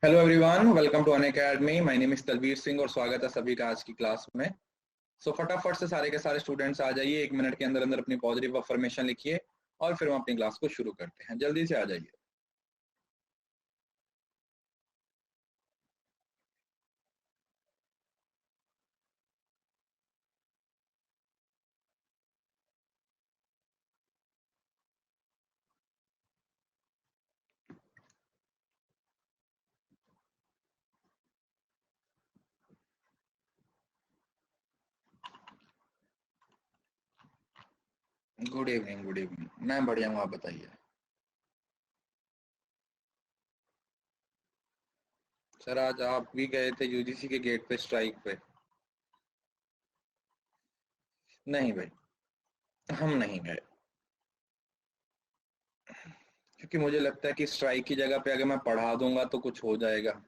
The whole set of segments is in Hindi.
Hello everyone, welcome to Unacademy. My name is Talveer Singh और स्वागत है सभी का आज की क्लास में। फटाफट से सारे के सारे स्टूडेंट्स आ जाइए। 1 मिनट के अंदर अंदर अपनी पॉजिटिव अफर्मेशन लिखिए और फिर हम अपनी क्लास को शुरू करते हैं। जल्दी से आ जाइए। Good evening, good evening. मैं बढ़िया हूँ, आप बताइए। सर, आज आप भी गए थे यूजीसी के गेट पे स्ट्राइक पे? नहीं भाई, हम नहीं गए, क्योंकि मुझे लगता है कि स्ट्राइक की जगह पे अगर मैं पढ़ा दूंगा तो कुछ हो जाएगा।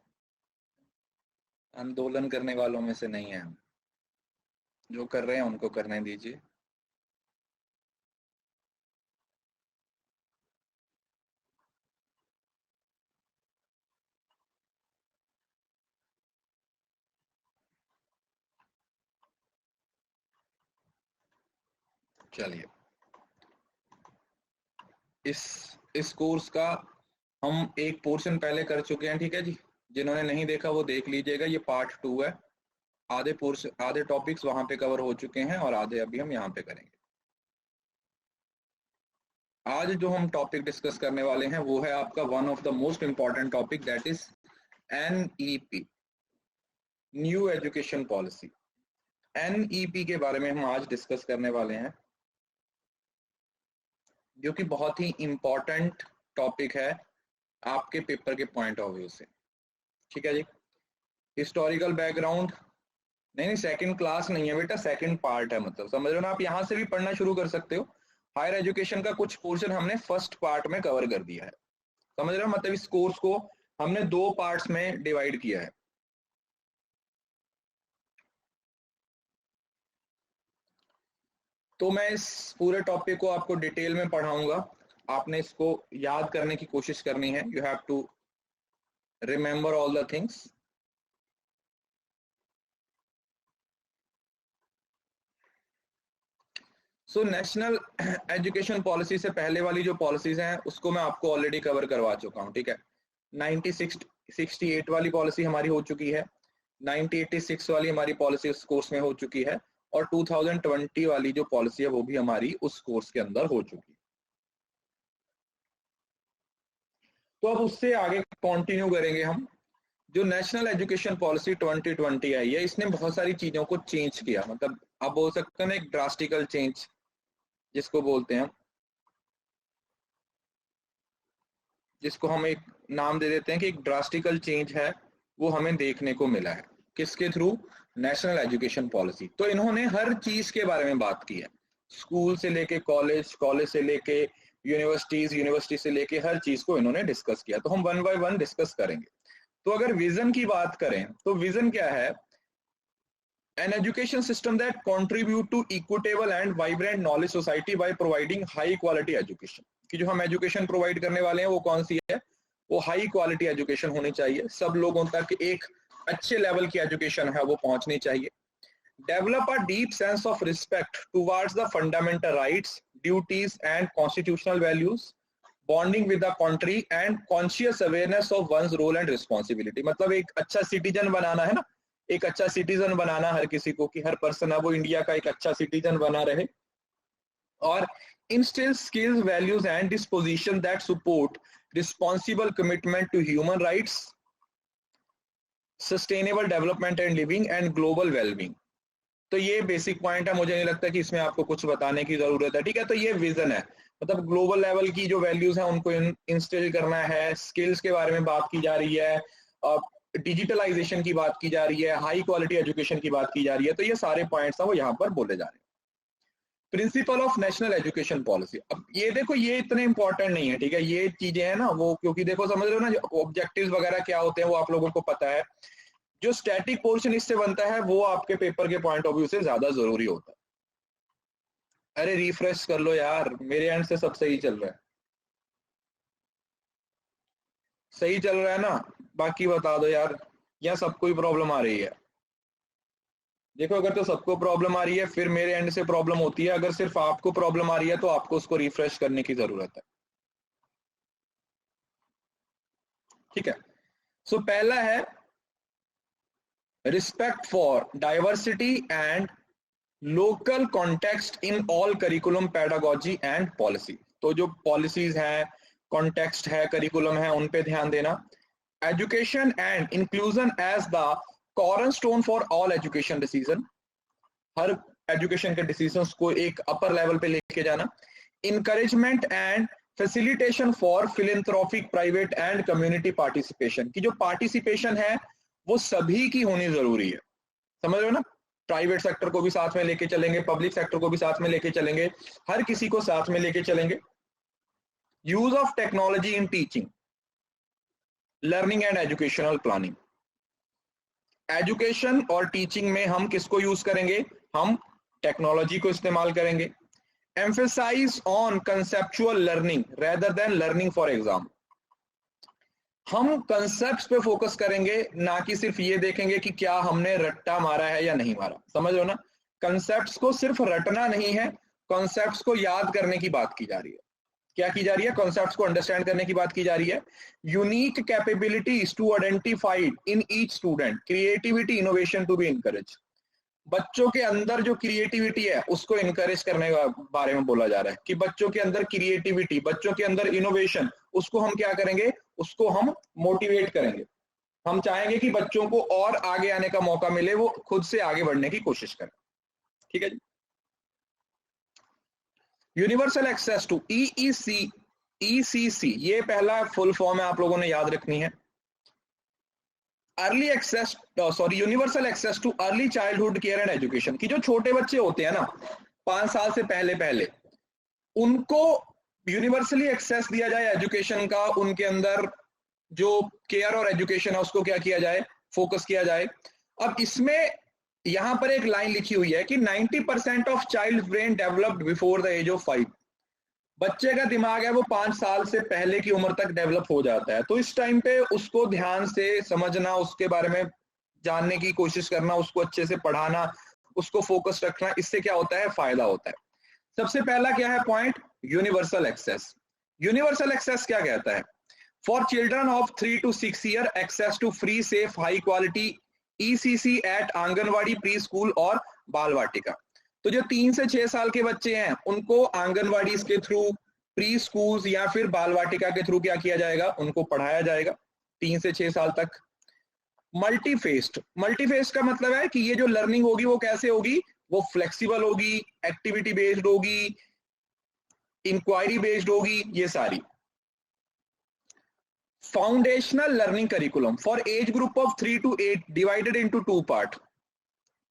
आंदोलन करने वालों में से नहीं है हम। जो कर रहे हैं उनको करने दीजिए। चलिए, इस इस कोर्स का हम एक पोर्शन पहले कर चुके हैं, ठीक है जी। जिन्होंने नहीं देखा वो देख लीजिएगा, ये पार्ट 2 है। आधे पोर्शन, आधे टॉपिक्स वहां पे कवर हो चुके हैं और आधे अभी हम यहाँ पे करेंगे। आज जो हम टॉपिक डिस्कस करने वाले हैं वो है आपका one of the most important topic, that is NEP, new education policy. NEP के बारे में हम आज डिस्कस करने वाले हैं, जो कि बहुत ही इंपॉर्टेंट टॉपिक है आपके पेपर के पॉइंट ऑफ व्यू से। ठीक है जी। हिस्टोरिकल बैकग्राउंड, नहीं नहीं, सेकंड क्लास नहीं है बेटा, सेकंड पार्ट है। मतलब समझ रहे हो ना, आप यहाँ से भी पढ़ना शुरू कर सकते हो। हायर एजुकेशन का कुछ पोर्शन हमने फर्स्ट पार्ट में कवर कर दिया है। समझ रहे हो, मतलब इस कोर्स को हमने 2 पार्ट्स में डिवाइड किया है। तो मैं इस पूरे टॉपिक को आपको डिटेल में पढ़ाऊंगा। आपने इसको याद करने की कोशिश करनी है। You have to remember all the things. So national education policy से पहले वाली जो पॉलिसीज हैं उसको मैं आपको ऑलरेडी कवर करवा चुका हूँ, ठीक है। 1968 वाली पॉलिसी हमारी हो चुकी है, 1986 वाली हमारी पॉलिसी उस कोर्स में हो चुकी है, और 2020 वाली जो पॉलिसी है वो भी हमारी उस कोर्स के अंदर हो चुकी है। तो अब उससे आगे कंटिन्यू करेंगे हम। जो नेशनल एजुकेशन पॉलिसी 2020 आई है, इसने बहुत सारी चीजों को चेंज किया। मतलब आप बोल सकते हैं ना, एक ड्रास्टिकल चेंज जिसको बोलते हैं, जिसको हम एक नाम दे देते हैं कि एक ड्रास्टिकल चेंज है, वो हमें देखने को मिला है। किसके थ्रू? National education policy. तो इन्होंने हर चीज के बारे में बात की है, स्कूल से लेके कॉलेज, कॉलेज से लेके यूनिवर्सिटीज, यूनिवर्सिटी से लेके हर चीज को इन्होंने डिस्कस किया। तो हम वन बाय वन डिस्कस करेंगे। तो अगर विजन की बात करें तो विजन क्या है? An education system that contribute to equitable and vibrant knowledge society by providing high quality education। कि जो हम एजुकेशन प्रोवाइड करने वाले हैं वो कौन सी है? वो हाई क्वालिटी एजुकेशन होनी चाहिए। सब लोगों तक एक अच्छे लेवल की एजुकेशन है वो पहुंचनी चाहिए। Develop a deep sense of respect towards the fundamental rights, duties and constitutional values, bonding with the country and conscious awareness of one's role and responsibility. मतलब एक अच्छा सिटीजन बनाना है ना, एक अच्छा सिटीजन बनाना हर किसी को, कि हर पर्सन है वो इंडिया का एक अच्छा सिटीजन बना रहे। और instill skills, values and disposition that support responsible commitment to human rights, sustainable development and living and global well-being। तो ये बेसिक पॉइंट है, मुझे नहीं लगता कि इसमें आपको कुछ बताने की जरूरत है, ठीक है। तो ये विजन है, मतलब ग्लोबल लेवल की जो वैल्यूज है उनको इंस्टिल करना है। स्किल्स के बारे में बात की जा रही है, डिजिटलाइजेशन की बात की जा रही है, हाई क्वालिटी एजुकेशन की बात की जा रही है। तो ये सारे पॉइंट्स हैं वो यहाँ पर बोले जा रहे हैं। Principle of national education policy, अब ये देखो, ये इतने इंपॉर्टेंट नहीं है, ठीक है। ये चीजें हैं ना वो, क्योंकि देखो समझ रहे हो ना, ऑब्जेक्टिव्स वगैरह क्या होते हैं वो आप लोगों को पता है। जो स्टैटिक पोर्शन इससे बनता है वो आपके पेपर के पॉइंट ऑफ व्यू से ज्यादा जरूरी होता है। अरे रिफ्रेश कर लो यार, मेरे एंड से सब सही चल रहा है, सही चल रहा है ना? बाकी बता दो यार, या सबको ही प्रॉब्लम आ रही है? देखो अगर तो सबको प्रॉब्लम आ रही है फिर मेरे एंड से प्रॉब्लम होती है, अगर सिर्फ आपको प्रॉब्लम आ रही है तो आपको उसको रिफ्रेश करने की जरूरत है। ठीक है, सो पहला है respect for diversity and local context in all curriculum pedagogy and policy. तो जो पॉलिसीज है, कॉन्टेक्स्ट है, करिकुलम है, उन पे ध्यान देना। Education and inclusion as the cornerstone for all education decision, हर एजुकेशन के डिसीजंस को एक अपर लेवल पे लेके जाना। Encouragement and facilitation for philanthropic private and community participation, की जो पार्टिसिपेशन है वो सभी की होनी जरूरी है, समझ रहे हो ना? प्राइवेट सेक्टर को भी साथ में लेके चलेंगे, पब्लिक सेक्टर को भी साथ में लेके चलेंगे, हर किसी को साथ में लेके चलेंगे। Use of technology in teaching, learning and educational planning. Education और टीचिंग में हम किसको यूज करेंगे? हम टेक्नोलॉजी को इस्तेमाल करेंगे। Emphasise on conceptual learning rather than learning for exam, हम कंसेप्ट्स पे फोकस करेंगे, ना कि सिर्फ ये देखेंगे कि क्या हमने रट्टा मारा है या नहीं मारा, समझ लो ना? कंसेप्ट्स को सिर्फ रटना नहीं है, कॉन्सेप्ट्स को याद करने की बात की जा रही है। क्या की जा रही है? कॉन्सेप्ट्स को अंडरस्टैंड करने की बात की जा रही है। Unique capabilities to identified in each student, creativity innovation to be encourage, बच्चों के अंदर जो क्रिएटिविटी है उसको इनकरेज करने के बारे में बोला जा रहा है कि बच्चों के अंदर क्रिएटिविटी, बच्चों के अंदर इनोवेशन, उसको हम क्या करेंगे? उसको हम मोटिवेट करेंगे। हम चाहेंगे कि बच्चों को और आगे आने का मौका मिले, वो खुद से आगे बढ़ने की कोशिश करें। ठीक है जी। यूनिवर्सल एक्सेस टू ECC, ये पहला फुल फॉर्म है, आप लोगों ने याद रखनी है। Early access, sorry, universal access to early childhood care and education, की जो छोटे बच्चे होते हैं ना 5 साल से पहले उनको यूनिवर्सली एक्सेस दिया जाए एजुकेशन का, उनके अंदर जो केयर और एजुकेशन है उसको क्या किया जाए? फोकस किया जाए। अब इसमें यहां पर एक लाइन लिखी हुई है कि 90% of child brain developed before the age of 5, बच्चे का दिमाग है वो 5 साल से पहले की उम्र तक डेवलप हो जाता है। तो इस टाइम पे उसको ध्यान से समझना, उसके बारे में जानने की कोशिश करना, उसको अच्छे से पढ़ाना, उसको फोकस रखना, इससे क्या होता है? फायदा होता है। सबसे पहला क्या है point? Universal access. Universal access क्या कहता है? For children of 3 to 6 year, access to free, safe, high quality ECC at anganwadi, pre school और बाल वाटिका। तो जो 3 से 6 साल के बच्चे हैं उनको आंगनवाड़ी के थ्रू, प्री स्कूल्स या फिर बाल वाटिका के थ्रू क्या किया जाएगा? उनको पढ़ाया जाएगा 3 से 6 साल तक। मल्टीफेस्ड, मल्टीफेस्ड का मतलब है कि ये जो लर्निंग होगी वो कैसे होगी? वो फ्लेक्सिबल होगी, एक्टिविटी बेस्ड होगी, इंक्वायरी बेस्ड होगी, ये सारी। Foundational learning curriculum for age group of 3 to 8 divided into 2 part,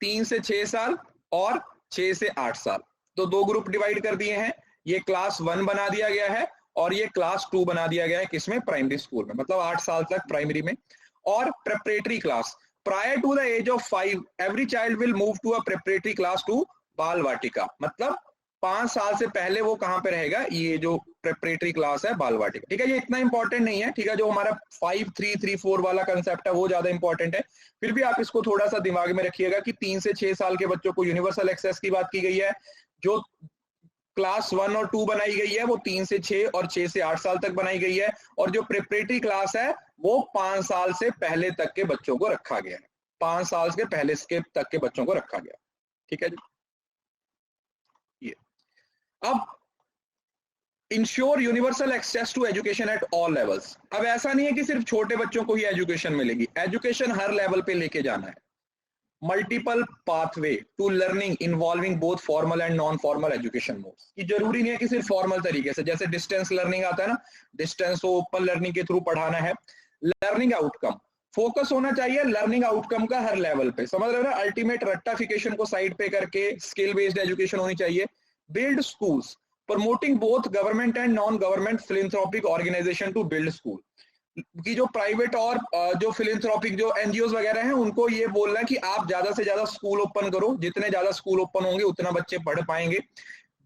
3 से 6 साल और 6 से 8 साल, तो 2 ग्रुप डिवाइड कर दिए हैं। ये क्लास 1 बना दिया गया है और ये क्लास 2 बना दिया गया है, किसमें? प्राइमरी स्कूल में, मतलब 8 साल तक प्राइमरी में। और preparatory class, prior to the age of 5 every child will move to a preparatory class to Bal Vatika, मतलब 5 साल से पहले वो कहां पे रहेगा? ये जो प्रेपरेटरी क्लास है, बाल वाटिका। ठीक है, ये इतना इंपॉर्टेंट नहीं है, ठीक है? जो हमारा 5-3-3-4 वाला कंसेप्ट है वो ज्यादा इंपॉर्टेंट है। फिर भी आप इसको थोड़ा सा दिमाग में रखिएगा कि 3 से 6 साल के बच्चों को यूनिवर्सल एक्सेस की बात की गई है। जो क्लास 1 और 2 बनाई गई है वो 3 से 6 और 6 से 8 साल तक बनाई गई है, और जो प्रेपरेटरी क्लास है वो 5 साल से पहले तक के बच्चों को रखा गया है, 5 साल के पहले तक के बच्चों को रखा गया। ठीक है जी। ये अब ensure universal access to education at all levels. अब ऐसा नहीं है कि सिर्फ छोटे बच्चों को ही एजुकेशन मिलेगी, एजुकेशन हर लेवल पे लेके जाना है। Multiple pathway to learning involving both formal and non formal education modes, कि जरूरी नहीं है कि सिर्फ फॉर्मल तरीके से, जैसे डिस्टेंस लर्निंग आता है ना, डिस्टेंस ओपन लर्निंग के थ्रू पढ़ाना है। लर्निंग आउटकम, फोकस होना चाहिए लर्निंग आउटकम का हर लेवल पे, समझ रहे हो ना? अल्टीमेट रट्टाफिकेशन को साइड पे करके स्किल बेस्ड एजुकेशन होनी चाहिए। Build schools, promoting both government and non government philanthropic organisation to build school, कि जो प्राइवेट और जो फिलैंथ्रोपिक जो एनजीओज वगैरह हैं उनको ये बोलना है कि आप ज्यादा से ज्यादा स्कूल ओपन करो, जितने ज्यादा स्कूल ओपन होंगे उतना बच्चे पढ़ पाएंगे।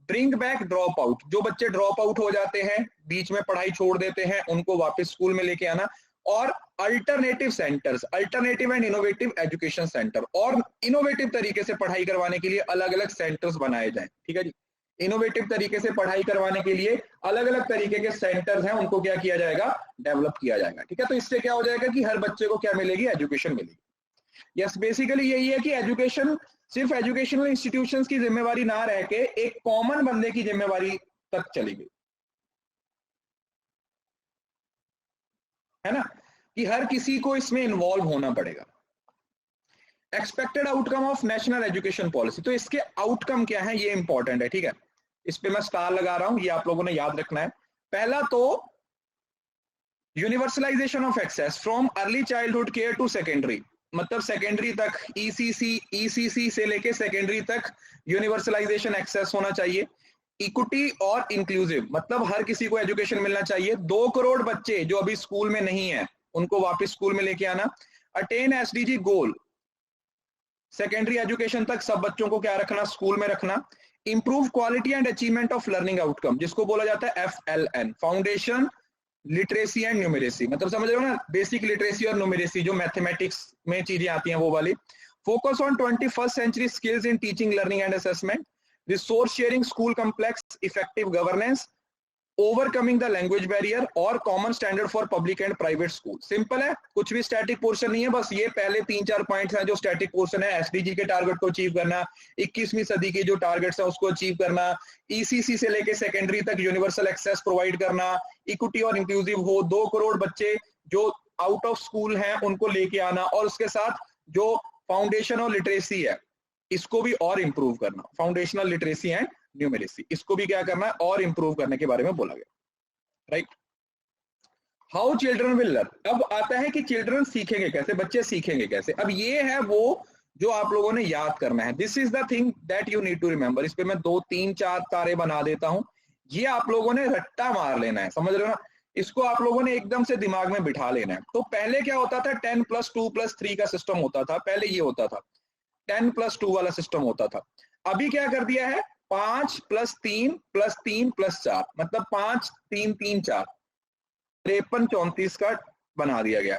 ब्रिंग बैक ड्रॉप आउट, जो बच्चे ड्रॉप आउट हो जाते हैं, बीच में पढ़ाई छोड़ देते हैं, उनको वापस स्कूल में लेके आना। और alternative centres, alternative and innovative education centre, और इनोवेटिव तरीके से पढ़ाई करवाने के लिए अलग अलग सेंटर्स बनाए जाएं। ठीक है जी, इनोवेटिव तरीके से पढ़ाई करवाने के लिए अलग अलग तरीके के सेंटर्स हैं, उनको क्या किया जाएगा, डेवलप किया जाएगा। ठीक है, तो इससे क्या हो जाएगा कि हर बच्चे को क्या मिलेगी, एजुकेशन मिलेगी। यस, बेसिकली यही है कि एजुकेशन सिर्फ एजुकेशनल इंस्टीट्यूशंस की जिम्मेवारी ना रह के एक कॉमन बंदे की जिम्मेवारी तक चली गई है ना, कि हर किसी को इसमें इन्वॉल्व होना पड़ेगा। Expected outcome of national education policy, तो इसके आउटकम क्या है ये इंपॉर्टेंट है। ठीक है, इस पे मैं स्टार लगा रहा हूं, ये आप लोगों ने याद रखना है। पहला तो universalisation of access from early childhood care to secondary, मतलब सेकेंडरी तक ईसीसी से लेके सेकेंडरी तक यूनिवर्सलाइजेशन एक्सेस होना चाहिए। इक्विटी और इंक्लूसिव, मतलब हर किसी को एजुकेशन मिलना चाहिए। 2 करोड़ बच्चे जो अभी स्कूल में नहीं है उनको वापस स्कूल में लेके आना। Attain SDG goal, secondary education तक सब बच्चों को क्या रखना, स्कूल में रखना। Improve quality and achievement of learning outcome, जिसको बोला जाता है FLN, foundation literacy and numeracy, मतलब समझ रहे हो ना, बेसिक लिटरेसी और न्यूमेरेसी जो मैथमेटिक्स में चीजें आती हैं वो वाली। Focus on 21st century skills in teaching, learning and assessment, resource sharing, school complex, effective governance, overcoming the language barrier और common standard for public and private school. Simple है, कुछ भी स्टैटिक पोर्शन नहीं है, बस ये पहले 3-4 पॉइंट्स हैं जो स्टैटिक पोर्शन है। एसडीजी के टारगेट को अचीव करना, 21वीं सदी की जो टारगेट्स है उसको अचीव करना, ईसीसी से लेके सेकेंडरी तक यूनिवर्सल एक्सेस प्रोवाइड करना, इक्विटी और इंक्लूसिव हो, 2 करोड़ बच्चे जो आउट ऑफ स्कूल हैं उनको लेके आना, और उसके साथ जो फाउंडेशन और लिटरेसी है इसको भी और इंप्रूव करना, फाउंडेशनल लिटरेसी एंड न्यूमेरेसी, इसको भी क्या करना है और इंप्रूव करने के बारे में बोला गया। Right, how children will learn, अब आता है कि चिल्ड्रन सीखेंगे कैसे, बच्चे सीखेंगे कैसे। अब ये है वो जो आप लोगों ने याद करना है, this is the thing that you need to remember. इस पे मैं 2-3-4 तारे बना देता हूं, ये आप लोगों ने रट्टा मार लेना है, समझ रहे हो ना, इसको आप लोगों ने एकदम से दिमाग में बिठा लेना है। तो पहले क्या होता था, 10 + 2 + 3 का सिस्टम होता था, पहले ये होता था 10 + 2 वाला सिस्टम होता था। अभी क्या कर दिया है, 5 + 3 + 3 + 4, मतलब 5 3 3 4, 53 34 का बना दिया गया।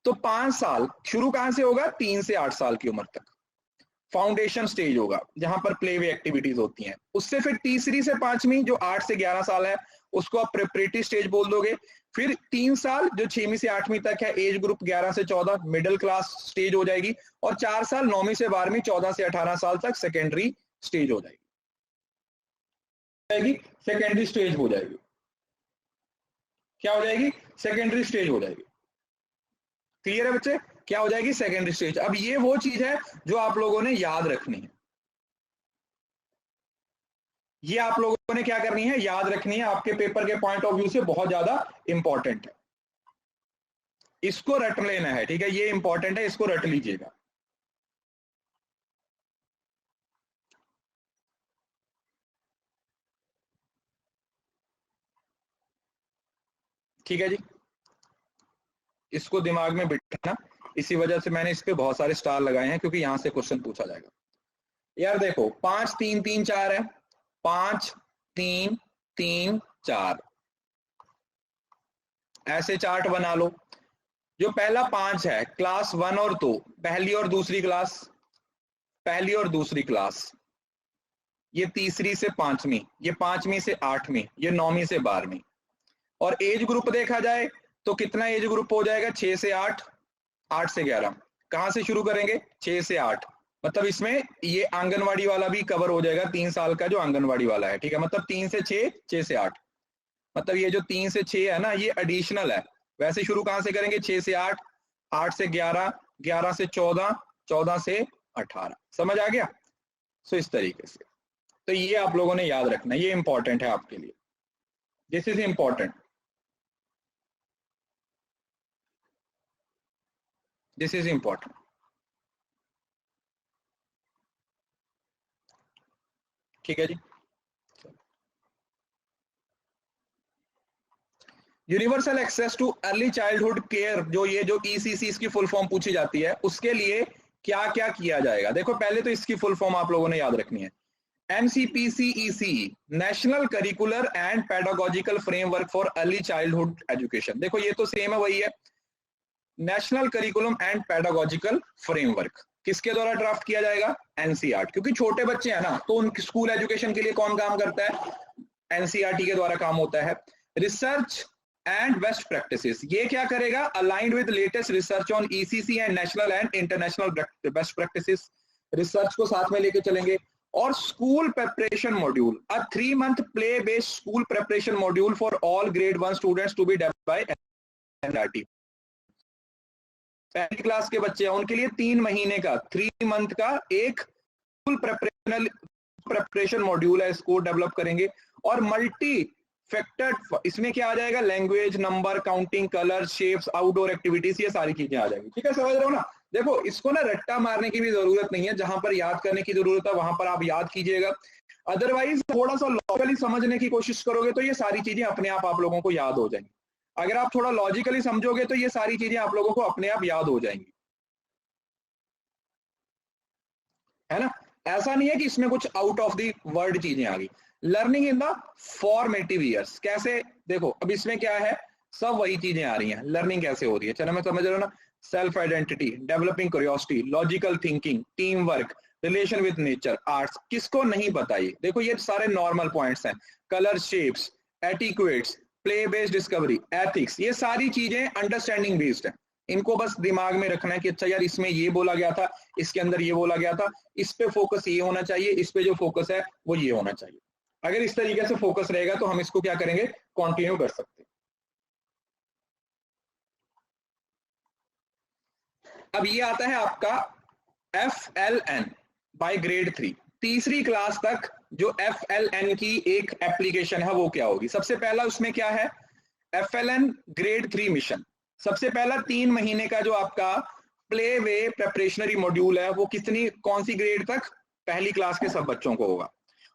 तो 5 साल शुरू कहां से होगा, 3 से 8 साल की उम्र तक फाउंडेशन स्टेज होगा जहां पर प्ले वे एक्टिविटीज होती हैं। उससे फिर तीसरी से 5वीं जो 8 से 11 साल है उसको आप प्रिपरेटरी स्टेज बोल दोगे। फिर 3 साल जो 6वीं से 8वीं तक है, एज ग्रुप 11 से 14 मिडिल क्लास स्टेज हो जाएगी, और 4 साल 9वीं से 12वीं 14 से 18 साल तक सेकेंडरी स्टेज हो जाएगी, सेकेंडरी स्टेज हो जाएगी, क्या हो जाएगी, सेकेंडरी स्टेज हो जाएगी। क्लियर है बच्चे, क्या हो जाएगी, सेकेंडरी स्टेज। अब ये वो चीज है जो आप लोगों ने याद रखनी है, ये आप लोगों ने क्या करनी है, याद रखनी है, आपके पेपर के पॉइंट ऑफ व्यू से बहुत ज्यादा इंपॉर्टेंट है, इसको रट लेना है। ठीक है, ये इंपॉर्टेंट है, इसको रट लीजिएगा। ठीक है जी, इसको दिमाग में बिठाना, इसी वजह से मैंने इस पे बहुत सारे स्टार लगाए हैं क्योंकि यहां से क्वेश्चन पूछा जाएगा। यार देखो 5 3 3 4 है, 5 3 3 4 ऐसे चार्ट बना लो। जो पहला 5 है, क्लास 1 और 2, पहली और दूसरी क्लास, पहली और दूसरी क्लास, ये तीसरी से 5वीं, ये 5वीं से 8वीं, ये 9वीं से 12वीं। और एज ग्रुप देखा जाए तो कितना एज ग्रुप हो जाएगा, 6 से 8, 8 से 11। कहां से शुरू करेंगे, 6 से 8, मतलब इसमें ये आंगनवाड़ी वाला भी कवर हो जाएगा, 3 साल का जो आंगनवाड़ी वाला है। ठीक है, मतलब 3 से 6, 6 से 8, मतलब ये जो 3 से 6 है ना ये एडिशनल है। वैसे शुरू कहां से करेंगे, 6 से 8, 8 से 11, 11 से 14, 14 से 18। समझ आ गया, सो इस तरीके से। तो ये आप लोगों ने याद रखना, ये इंपॉर्टेंट है आपके लिए, this is important, this is important. ठीक है जी, universal access to early childhood care, जो ये जो ईसीसी इसकी फुल फॉर्म पूछी जाती है, उसके लिए क्या क्या किया जाएगा। देखो पहले तो इसकी फुल फॉर्म आप लोगों ने याद रखनी है, NCPCEC, national curricular and pedagogical framework for early childhood education. देखो ये तो सेम है, वही है, national curriculum and pedagogical framework किसके द्वारा ड्राफ्ट किया जाएगा? एनसीईआरटी, क्योंकि छोटे बच्चे हैं ना, तो उनकी स्कूल एजुकेशन के लिए कौन काम करता है? एनसीईआरटी के द्वारा काम होता है। रिसर्च एंड बेस्ट प्रैक्टिसेस, ये क्या करेगा? Aligned with latest research on ECC and national and international best practices, research को साथ में लेके चलेंगे। और school preparation module, a 3 month play based school preparation module for all grade 1 students to be developed by NCERT. पहली क्लास के बच्चे हैं उनके लिए 3 महीने का 3 month का एक स्कूल प्रिपरेशन मॉड्यूल है, इसको डेवलप करेंगे। और मल्टी फैक्टर्ड, इसमें क्या आ जाएगा? Language, number, counting, colour, shapes, outdoor activities, ये सारी चीजें आ जाएंगी। ठीक है, समझ रहे हो ना? देखो, इसको ना रट्टा मारने की भी जरूरत नहीं है, जहां पर याद करने की जरूरत है वहां पर आप याद कीजिएगा। अदरवाइज थोड़ा सा लॉजिकली समझने की कोशिश करोगे तो ये सारी चीजें अपने आप लोगों को याद हो जाएंगी। अगर आप थोड़ा लॉजिकली समझोगे तो ये सारी चीजें आप लोगों को अपने आप याद हो जाएंगी, है ना? ऐसा नहीं है कि इसमें कुछ आउट ऑफ द वर्ड चीजें आ गई। Learning in the formative years, कैसे? देखो, अब इसमें क्या है? सब वही चीजें आ रही हैं। लर्निंग कैसे हो रही है? चलो मैं समझ रहा हूं ना। Self identity, developing curiosity, logical thinking, team work, relation with nature, arts. किसको नहीं पता ये? देखो, ये सारे नॉर्मल पॉइंट्स हैं। Colour, shapes, etiquettes, play based discovery, ethics, ये सारी चीजें अंडरस्टैंडिंग बेस्ड है। इनको बस दिमाग में रखना है कि अच्छा यार, इसमें ये बोला गया था, इसके अंदर ये बोला गया था, इस पे फोकस ये होना चाहिए, इस पे जो फोकस है वो ये होना चाहिए। अगर इस तरीके से फोकस रहेगा तो हम इसको क्या करेंगे? कंटिन्यू कर सकते हैं। अब ये आता है आपका FLN बाय ग्रेड 3, तीसरी क्लास तक जो FLN की एक एप्लीकेशन है वो क्या होगी? सबसे पहला उसमें क्या है? FLN grade 3 mission. सबसे पहला 3 महीने का जो आपका प्ले वे प्रिपरेशनरी मॉड्यूल है वो कौन सी ग्रेड तक? पहली क्लास के सब बच्चों को होगा।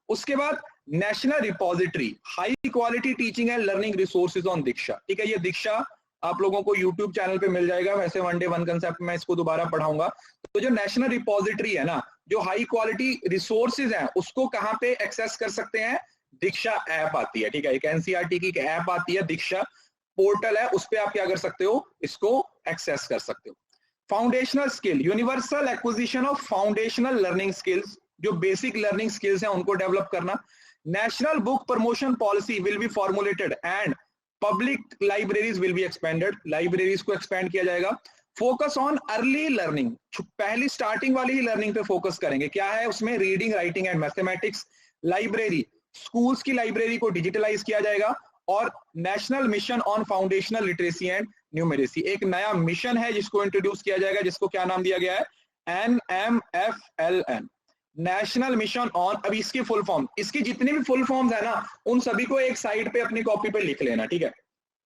उसके बाद national repository, high quality teaching and learning resources on Diksha. ठीक है, ये दीक्षा आप लोगों को यूट्यूब चैनल पे मिल जाएगा। वैसे 1 day 1 concept मैं इसको दोबारा पढ़ाऊंगा। तो जो नेशनल रिपोजिटरी है ना, जो हाई क्वालिटी रिसोर्सेज हैं, उसको कहाँ पे एक्सेस कर सकते हैं? दीक्षा ऐप आती है। ठीक है, एक एनसीईआरटी की ऐप आती है, दीक्षा पोर्टल है, उस पर आप क्या कर सकते हो? इसको एक्सेस कर सकते हो। Foundational skill, universal acquisition of foundational learning skills, जो बेसिक लर्निंग स्किल्स हैं उनको डेवलप करना। National book promotion policy will be formulated and public libraries will be expanded, libraries को एक्सपेंड किया जाएगा। फोकस ऑन अर्ली लर्निंग, पहली स्टार्टिंग वाली ही लर्निंग पे फोकस करेंगे। क्या है उसमें? Reading, writing and mathematics. Library, schools की लाइब्रेरी को डिजिटलाइज किया जाएगा। और national mission on foundational literacy and numeracy, एक नया मिशन है जिसको इंट्रोड्यूस किया जाएगा, जिसको क्या नाम दिया गया है? NMFLN, national mission on. अब इसकी फुल फॉर्म, इसकी जितनी भी फुल फॉर्म्स है ना, उन सभी को एक साइड पे अपनी कॉपी पे लिख लेना। ठीक है,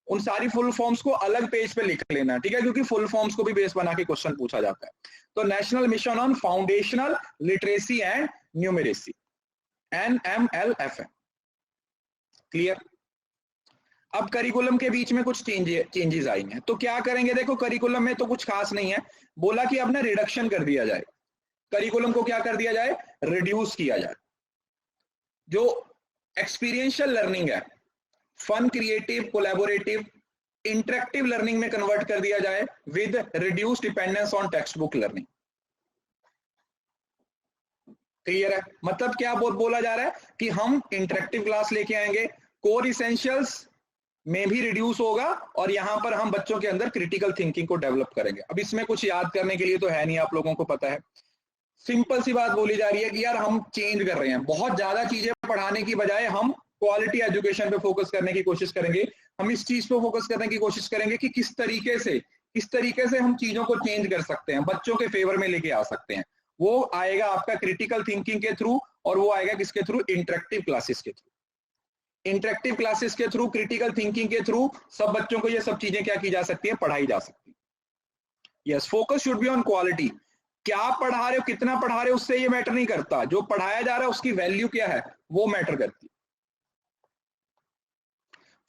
उन सारी फुल फॉर्म्स को अलग पेज पे लिख लेना। ठीक है, क्योंकि फुल फॉर्म्स को भी बेस बना के क्वेश्चन पूछा जाता है। तो national mission on foundational literacy and numeracy, NMLFN। Clear? अब करिकुलम के बीच में कुछ चेंजेस आई हैं, तो क्या करेंगे? देखो, करिकुलम में तो कुछ खास नहीं है। बोला कि अब ना रिडक्शन कर दिया जाए, करिकुलम को क्या कर दिया जाए? रिड्यूस किया जाए। जो एक्सपीरियंशियल लर्निंग है, fun, creative, collaborative, interactive learning में कन्वर्ट कर दिया जाए with reduce dependence on text book learning. Clear है? मतलब क्या बोला जा रहा है कि हम इंटरेक्टिव क्लास लेके आएंगे, कोर इसेंशियल्स में भी रिड्यूस होगा, और यहां पर हम बच्चों के अंदर क्रिटिकल थिंकिंग को डेवलप करेंगे। अब इसमें कुछ याद करने के लिए तो है नहीं, आप लोगों को पता है। सिंपल सी बात बोली जा रही है कि यार हम चेंज कर रहे हैं, बहुत ज्यादा चीजें पढ़ाने की बजाय हम क्वालिटी एजुकेशन पे फोकस करने की कोशिश करेंगे। हम इस चीज पे फोकस करने की कोशिश करेंगे कि किस तरीके से हम चीजों को चेंज कर सकते हैं, बच्चों के फेवर में लेके आ सकते हैं। वो आएगा आपका क्रिटिकल थिंकिंग के थ्रू, और वो आएगा किसके थ्रू? इंटरेक्टिव क्लासेस के थ्रू। इंटरेक्टिव क्लासेस के थ्रू, क्रिटिकल थिंकिंग के थ्रू सब बच्चों को ये सब चीजें क्या की जा सकती है? पढ़ाई जा सकती है। Yes, focus should be on quality. क्या पढ़ा रहे हो, कितना पढ़ा रहे हो, उससे ये मैटर नहीं करता। जो पढ़ाया जा रहा है उसकी वैल्यू क्या है, वो मैटर करती है।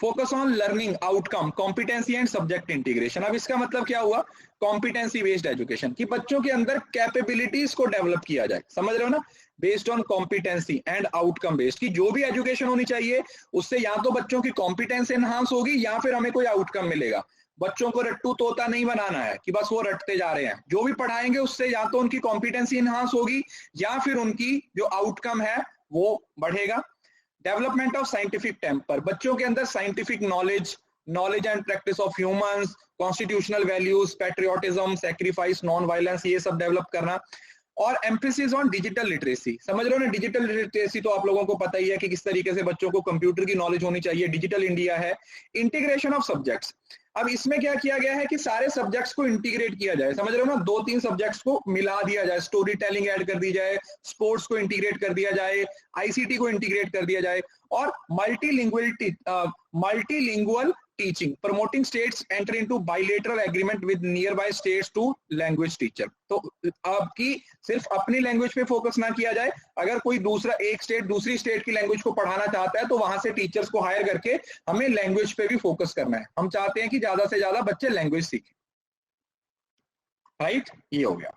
Focus on learning outcome, competency and subject integration. अब इसका मतलब क्या हुआ? कॉम्पिटेंसी बेस्ड एजुकेशन, कि बच्चों के अंदर कैपेबिलिटीज को डेवलप किया जाए। समझ रहे हो ना? Based on competency and outcome based, की जो भी एजुकेशन होनी चाहिए उससे या तो बच्चों की कॉम्पिटेंस एनहांस होगी या फिर हमें कोई आउटकम मिलेगा। बच्चों को रट्टू तोता नहीं बनाना है कि बस वो रटते जा रहे हैं। जो भी पढ़ाएंगे उससे या तो उनकी कॉम्पिटेंसी इनहांस होगी या फिर उनकी जो आउटकम है वो बढ़ेगा। डेवलपमेंट ऑफ साइंटिफिक टेम्पर, बच्चों के अंदर scientific knowledge and practice of humans, constitutional values, patriotism, sacrifice, non violence, ये सब डेवलप करना। और एम्फेसिस ऑन डिजिटल लिटरेसी, समझ रहे हो ना, डिजिटल लिटरेसी तो आप लोगों को पता ही है कि किस तरीके से बच्चों को कंप्यूटर की नॉलेज होनी चाहिए, डिजिटल इंडिया है। इंटीग्रेशन ऑफ सब्जेक्ट्स, अब इसमें क्या किया गया है कि सारे सब्जेक्ट्स को इंटीग्रेट किया जाए, समझ रहे हो ना, 2-3 सब्जेक्ट्स को मिला दिया जाए, स्टोरी टेलिंग ऐड कर दी जाए, स्पोर्ट्स को इंटीग्रेट कर दिया जाए, आईसीटी को इंटीग्रेट कर दिया जाए, और multilingual teaching, promoting states enter into bilateral agreement with nearby states to language teacher. तो आपकी सिर्फ अपनी लैंग्वेज पे फोकस ना किया जाए, अगर कोई दूसरा एक स्टेट दूसरी स्टेट की लैंग्वेज को पढ़ाना चाहता है तो वहां से टीचर्स को हायर करके हमें लैंग्वेज पे भी फोकस करना है। हम चाहते हैं कि ज्यादा से ज्यादा बच्चे लैंग्वेज सीखें, राइट, ये हो गया।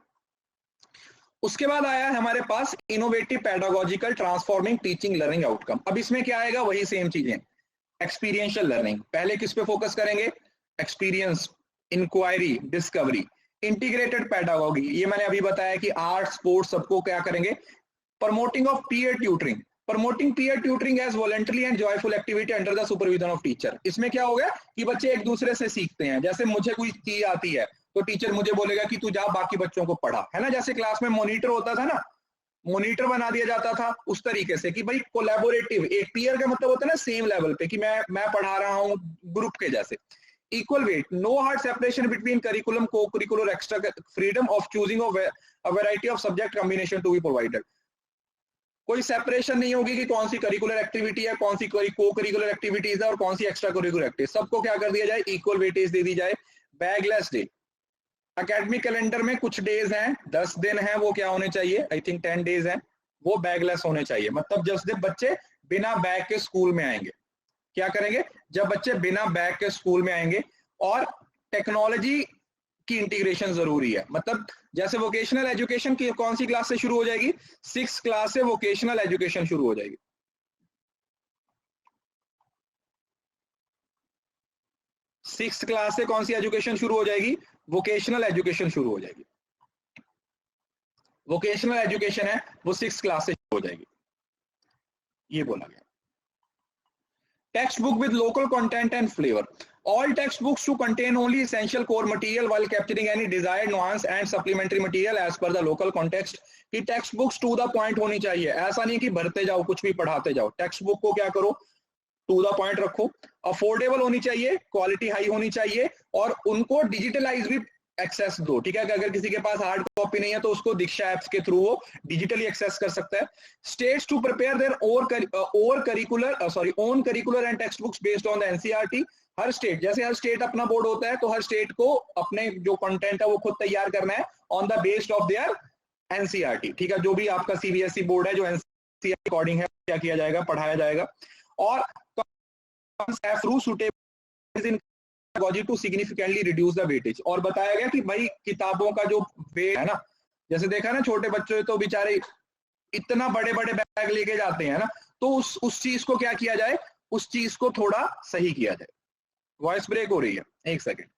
उसके बाद आया है हमारे पास innovative pedagogical transforming teaching learning outcome. अब इसमें क्या आएगा, वही सेम चीजें, एक्सपीरियंशियल लर्निंग, पहले किस पे फोकस करेंगे, experience, inquiry, discovery, integrated pedagogy, ये मैंने अभी बताया कि आर्ट स्पोर्ट्स सबको क्या करेंगे, promoting of peer tutoring, promoting peer tutoring as voluntary and joyful activity under the supervision of teacher. इसमें क्या हो गया कि बच्चे एक दूसरे से सीखते हैं, जैसे मुझे कोई चीज आती है तो टीचर मुझे बोलेगा कि तू जा बाकी बच्चों को पढ़ा, है ना, जैसे क्लास में मॉनिटर होता था ना, मॉनिटर बना दिया जाता था, उस तरीके से कि भाई कोलैबोरेटिव, एक पीयर का मतलब होता है ना सेम लेवल पे, कि मैं पढ़ा रहा हूँ ग्रुप के जैसे। Equal weight, no hard separation between curriculum, co curricular, extra, freedom of choosing of a variety of subject combination to be provided, कोई सेपरेशन नहीं होगी कि कौन सी करिकुलर एक्टिविटी है, कौन सी को करिकुलर एक्टिविटीज है और कौन सी एक्स्ट्रा करिकुलर एक्टिविटी, सबको क्या कर दिया जाए, इक्वल वेटेज दे दी जाए। बैगलेस डे, एकेडमिक कैलेंडर में कुछ डेज हैं, 10 दिन हैं, वो क्या होने चाहिए, आई थिंक 10 डेज हैं, वो बैगलेस होने चाहिए, मतलब जब बच्चे बिना बैग के स्कूल में आएंगे, क्या करेंगे, जब बच्चे बिना बैग के स्कूल में आएंगे। और टेक्नोलॉजी की इंटीग्रेशन जरूरी है, मतलब जैसे वोकेशनल एजुकेशन की कौन सी क्लास से शुरू हो जाएगी, 6th क्लास से वोकेशनल एजुकेशन शुरू हो जाएगी। 6th क्लास से कौन सी एजुकेशन शुरू हो जाएगी, वोकेशनल एजुकेशन शुरू हो जाएगी। वोकेशनल एजुकेशन है वो 6th क्लास से शुरू हो जाएगी, ये बोला गया। Text book with local content and flavour, all textbooks to contain only essential core material while capturing any desired nuance and supplementary material as per the local context। कि text books to the point होनी चाहिए, ऐसा नहीं कि भरते जाओ कुछ भी पढ़ाते जाओ, टेक्स्ट बुक को क्या करो, टू द पॉइंट रखो, अफोर्डेबल होनी चाहिए, क्वालिटी हाई होनी चाहिए, और उनको डिजिटलाइज भी एक्सेस दो, ठीक है, कि अगर किसी के पास हार्ड कॉपी नहीं है तो उसको दीक्षा ऐप्स के थ्रू वो डिजिटली एक्सेस कर सकता है। States to prepare their own curricular and text books based on the NCERT, हर स्टेट, जैसे हर स्टेट अपना बोर्ड होता है तो हर स्टेट को अपने जो कंटेंट है वो खुद तैयार करना है on the based of their NCERT, ठीक है, जो भी आपका सीबीएसई बोर्ड है जो एनसीईआरटी अकॉर्डिंग है क्या किया जाएगा, पढ़ाया जाएगा। और to significantly reduce the weightage, और बताया गया कि भाई किताबों का जो वेट है ना, जैसे देखा ना छोटे बच्चे तो बेचारे इतना बड़े बड़े बैग लेके जाते हैं ना, तो उस चीज को क्या किया जाए, उस चीज को थोड़ा सही किया जाए। वॉइस ब्रेक हो रही है, एक सेकेंड।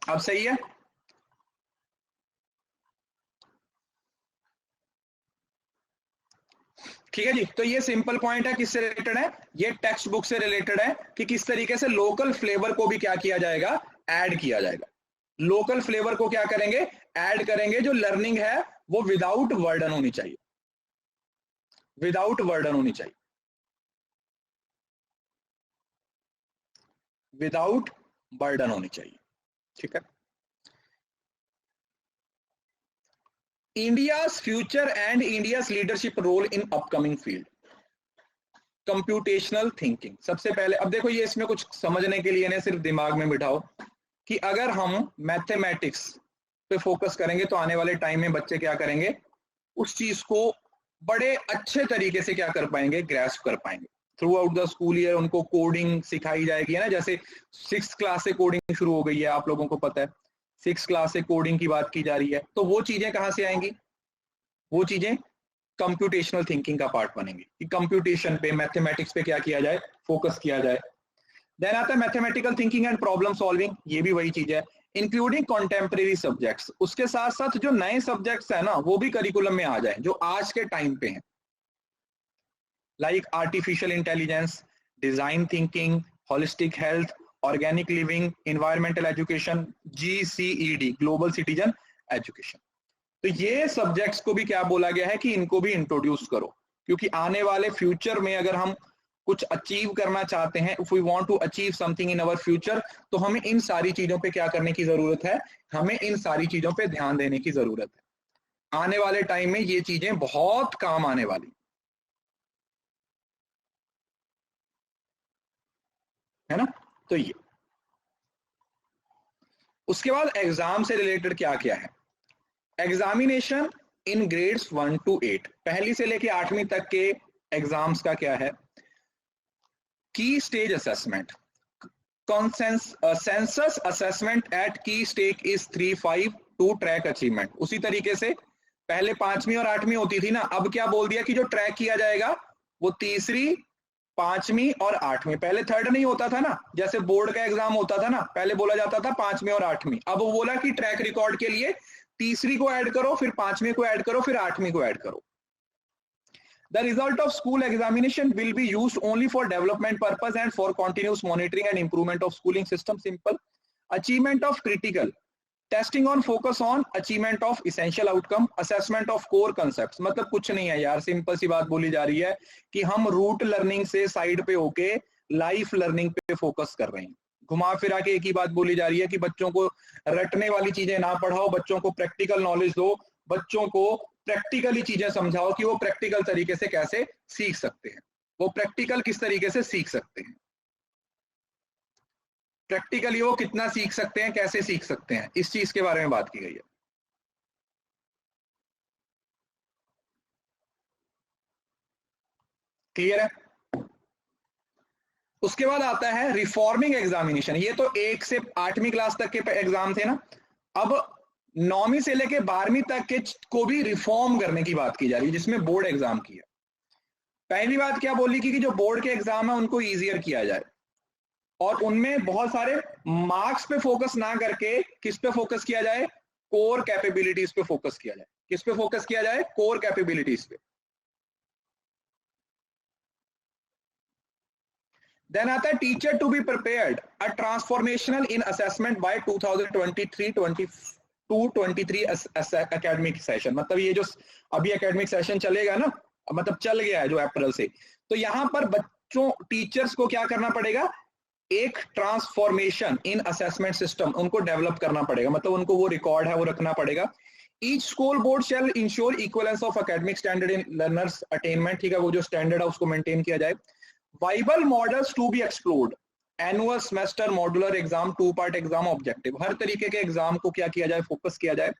अब सही है, ठीक है जी। तो ये सिंपल पॉइंट है, किससे रिलेटेड है, ये टेक्स्ट बुक से रिलेटेड है कि किस तरीके से लोकल फ्लेवर को भी क्या किया जाएगा, ऐड किया जाएगा। लोकल फ्लेवर को क्या करेंगे, ऐड करेंगे, जो लर्निंग है वो विदाउट वर्डन होनी चाहिए, विदाउट वर्डन होनी चाहिए, विदाउट बर्डन होनी चाहिए, ठीक है। India's future and India's leadership role in upcoming field, computational thinking. सबसे पहले अब देखो, ये इसमें कुछ समझने के लिए नहीं, सिर्फ दिमाग में बिठाओ कि अगर हम मैथमेटिक्स पे फोकस करेंगे तो आने वाले टाइम में बच्चे क्या करेंगे, उस चीज को बड़े अच्छे तरीके से क्या कर पाएंगे, ग्रैस्प कर पाएंगे। Through out the school year उनको कोडिंग सिखाई जाएगी, है ना, जैसे 6th क्लास से कोडिंग शुरू हो गई है, आप लोगों को पता है 6th क्लास से कोडिंग की बात की जा रही है, तो वो चीजें कहां से आएंगी, वो चीजें कंप्यूटेशनल थिंकिंग का पार्ट बनेंगे कि कंप्यूटेशन पे, मैथमेटिक्स पे क्या किया जाए, फोकस किया जाए। देन आता है mathematical thinking and problem solving, ये भी वही चीज है, इंक्लूडिंग कॉन्टेम्परेरी सब्जेक्ट्स। उसके साथ साथ जो नए सब्जेक्ट्स है ना वो भी करिकुलम में आ जाए जो आज के टाइम पे हैं, like artificial intelligence, design thinking, holistic health, organic living, environmental education, GCED, global citizen education. तो ये सब्जेक्ट्स को भी क्या बोला गया है कि इनको भी इंट्रोड्यूस करो, क्योंकि आने वाले फ्यूचर में अगर हम कुछ अचीव करना चाहते हैं, if we want to achieve something in our future, तो हमें इन सारी चीजों पे क्या करने की जरूरत है, हमें इन सारी चीजों पे ध्यान देने की जरूरत है। आने वाले टाइम में ये चीजें बहुत काम आने वाली है ना। तो ये उसके बाद एग्जाम से रिलेटेड क्या क्या है, एग्जामिनेशन इन ग्रेड्स 1 to 8, पहली से लेके 8वीं तक के एग्जाम्स का क्या है, key stage assessment, census assessment at key stage is 3-5 to track achievement. उसी तरीके से पहले 5वीं और 8वीं होती थी ना, अब क्या बोल दिया कि जो ट्रैक किया जाएगा वो तीसरी, 5वीं और 8वीं, पहले थर्ड नहीं होता था ना, जैसे बोर्ड का एग्जाम होता था ना, पहले बोला जाता था 5वीं और 8वीं, अब वो बोला कि ट्रैक रिकॉर्ड के लिए तीसरी को ऐड करो, फिर 5वीं को ऐड करो, फिर 8वीं को ऐड करो। The result of school examination will be used only for development purpose and for continuous monitoring and improvement of schooling system. Simple. Achievement of critical. Testing on focus on achievement of essential outcome, assessment of core concepts. मतलब कुछ नहीं है यार, सिंपल सी बात बोली जा रही है कि हम रूट लर्निंग से साइड पे होके लाइफ लर्निंग पे फोकस कर रहे हैं। घुमा फिरा के एक ही बात बोली जा रही है कि बच्चों को रटने वाली चीजें ना पढ़ाओ, बच्चों को प्रैक्टिकल नॉलेज दो, बच्चों को प्रैक्टिकली चीजें समझाओ कि वो प्रैक्टिकल तरीके से कैसे सीख सकते हैं, वो प्रैक्टिकल किस तरीके से सीख सकते हैं, प्रैक्टिकली वो कितना सीख सकते हैं, कैसे सीख सकते हैं, इस चीज के बारे में बात की गई है। क्लियर है। उसके बाद आता है रिफॉर्मिंग एग्जामिनेशन, ये तो 1 से 8वीं क्लास तक के एग्जाम थे ना, अब 9वीं से लेके 12वीं तक के को भी रिफॉर्म करने की बात की जा रही है, जिसमें बोर्ड एग्जाम की है। पहली बात क्या बोली कि जो बोर्ड के एग्जाम है उनको इजियर किया जाए, और उनमें बहुत सारे मार्क्स पे फोकस ना करके किस पे फोकस किया जाए, कोर कैपेबिलिटीज पे फोकस किया जाए। किस पे फोकस किया जाए, कोर कैपेबिलिटीज पे। देन आता है teacher to be prepared a transformational in assessment by 2023 academic session. मतलब ये जो अभी एकेडमिक सेशन चलेगा ना, मतलब चल गया है जो अप्रैल से, तो यहां पर बच्चों टीचर्स को क्या करना पड़ेगा, एक ट्रांसफॉर्मेशन इन असेसमेंट सिस्टम उनको डेवलप करना पड़ेगा, मतलब उनको वो रिकॉर्ड है वो रखना पड़ेगा। Each school board shall ensure equivalence of academic standard in learners attainment, ठीक है, वो जो स्टैंडर्ड है उसको मेंटेन किया जाए। Viable models to be explored, annual semester, modular exam, 2 part exam, objective, हर तरीके के एग्जाम को क्या किया जाए, फोकस किया जाए।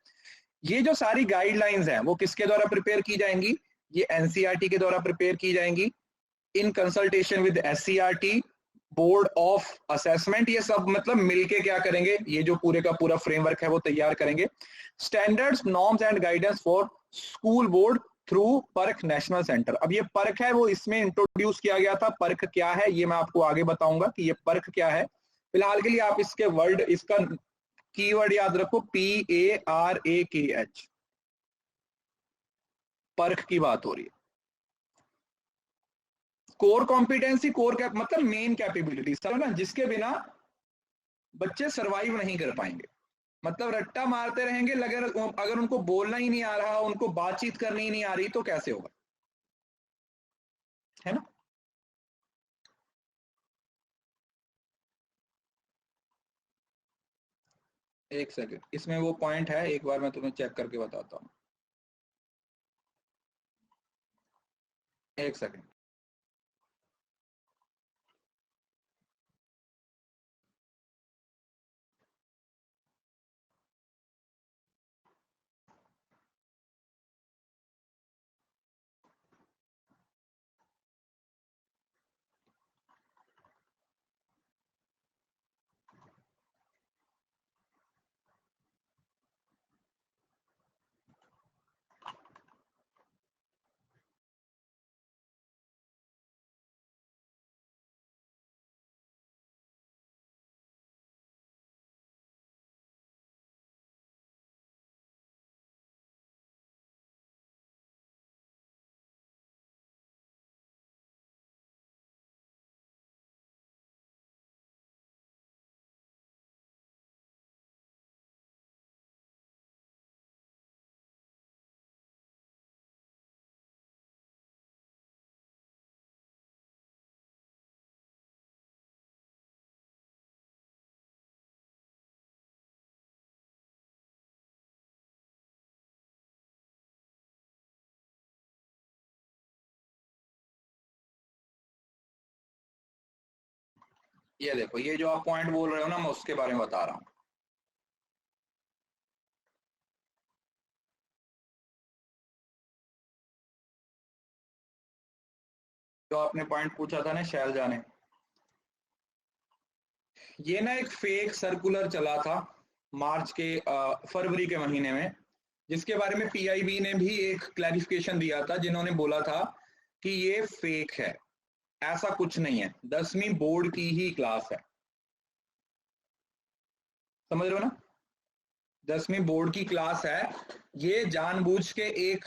ये जो सारी गाइडलाइंस हैं वो किसके द्वारा प्रिपेयर की जाएंगी, ये एनसीईआरटी के द्वारा प्रिपेयर की जाएंगी in consultation with SCERT, board of assessment, ये सब मतलब मिलके क्या करेंगे, ये जो पूरे का पूरा फ्रेमवर्क है वो तैयार करेंगे। Standards, norms and guidance for school board through PARAKH national centre. अब ये पर्क है वो इसमें इंट्रोड्यूस किया गया था, पर्क क्या है ये मैं आपको आगे बताऊंगा कि ये पर्क क्या है। फिलहाल के लिए आप इसके वर्ड, इसका कीवर्ड याद रखो, PARAKH, पर्क की बात हो रही है। कोर कॉम्पिटेंसी, कोर कैप मतलब मेन कैपेबिलिटीज ना, जिसके बिना बच्चे सरवाइव नहीं कर पाएंगे। मतलब रट्टा मारते रहेंगे, अगर उनको बोलना ही नहीं आ रहा, उनको बातचीत करनी ही नहीं आ रही, तो कैसे होगा, है ना। एक सेकंड, इसमें वो पॉइंट है, एक बार मैं तुम्हें चेक करके बताता हूँ, एक सेकंड। ये देखो, ये जो आप पॉइंट बोल रहे हो ना, मैं उसके बारे में बता रहा हूँ। जो आपने पॉइंट पूछा था ना शैलजा ने, ये ना एक फेक सर्कुलर चला था मार्च के फरवरी के महीने में, जिसके बारे में पीआईबी ने भी एक क्लैरिफिकेशन दिया था, जिन्होंने बोला था कि ये फेक है, ऐसा कुछ नहीं है, 10वीं बोर्ड की ही क्लास है। समझ रहे हो ना, 10वीं बोर्ड की क्लास है, ये जानबूझ के एक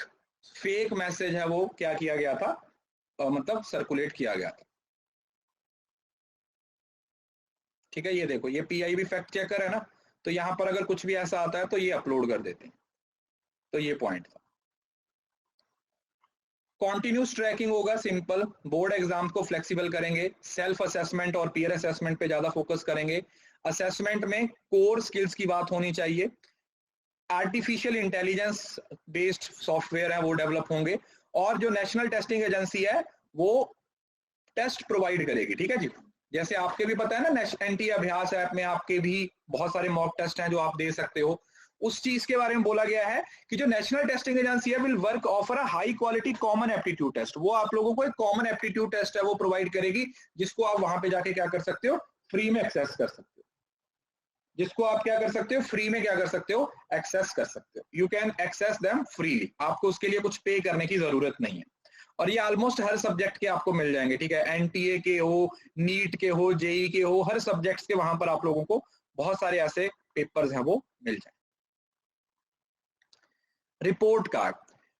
फेक मैसेज है वो क्या किया गया था, मतलब सर्कुलेट किया गया था। ठीक है, ये देखो, ये पीआईबी फैक्ट चेकर है ना, तो यहां पर अगर कुछ भी ऐसा आता है तो ये अपलोड कर देते हैं। तो ये पॉइंट था। कॉन्टिन्यूस ट्रैकिंग होगा, सिंपल, बोर्ड एग्जाम को फ्लेक्सिबल करेंगे, सेल्फ असेसमेंट और पीयर असेसमेंट पे ज्यादा फोकस करेंगे। असेसमेंट में कोर स्किल्स की बात होनी चाहिए, आर्टिफिशियल इंटेलिजेंस बेस्ड सॉफ्टवेयर है वो डेवलप होंगे, और जो नेशनल टेस्टिंग एजेंसी है वो टेस्ट प्रोवाइड करेगी। ठीक है जी, जैसे आपके भी पता है ना, एनटी अभ्यास ऐप में आपके भी बहुत सारे मॉक टेस्ट हैं जो आप दे सकते हो, उस चीज के बारे में बोला गया है कि जो नेशनल टेस्टिंग एजेंसी है will work offer a high quality common aptitude test, वो आप लोगों को एक कॉमन एप्टीट्यूड टेस्ट है वो प्रोवाइड करेगी, जिसको आप वहां पे जाके क्या कर सकते हो, फ्री में एक्सेस कर सकते हो, जिसको आप क्या कर सकते हो, फ्री में क्या कर सकते हो, एक्सेस कर सकते हो। You can access them freely, आपको उसके लिए कुछ पे करने की जरूरत नहीं है, और ये ऑलमोस्ट हर सब्जेक्ट के आपको मिल जाएंगे। ठीक है, एनटीए के हो, नीट के हो, जेई के हो, हर सब्जेक्ट्स के वहां पर आप लोगों को बहुत सारे ऐसे पेपर्स हैं वो मिल जाएंगे। Report card,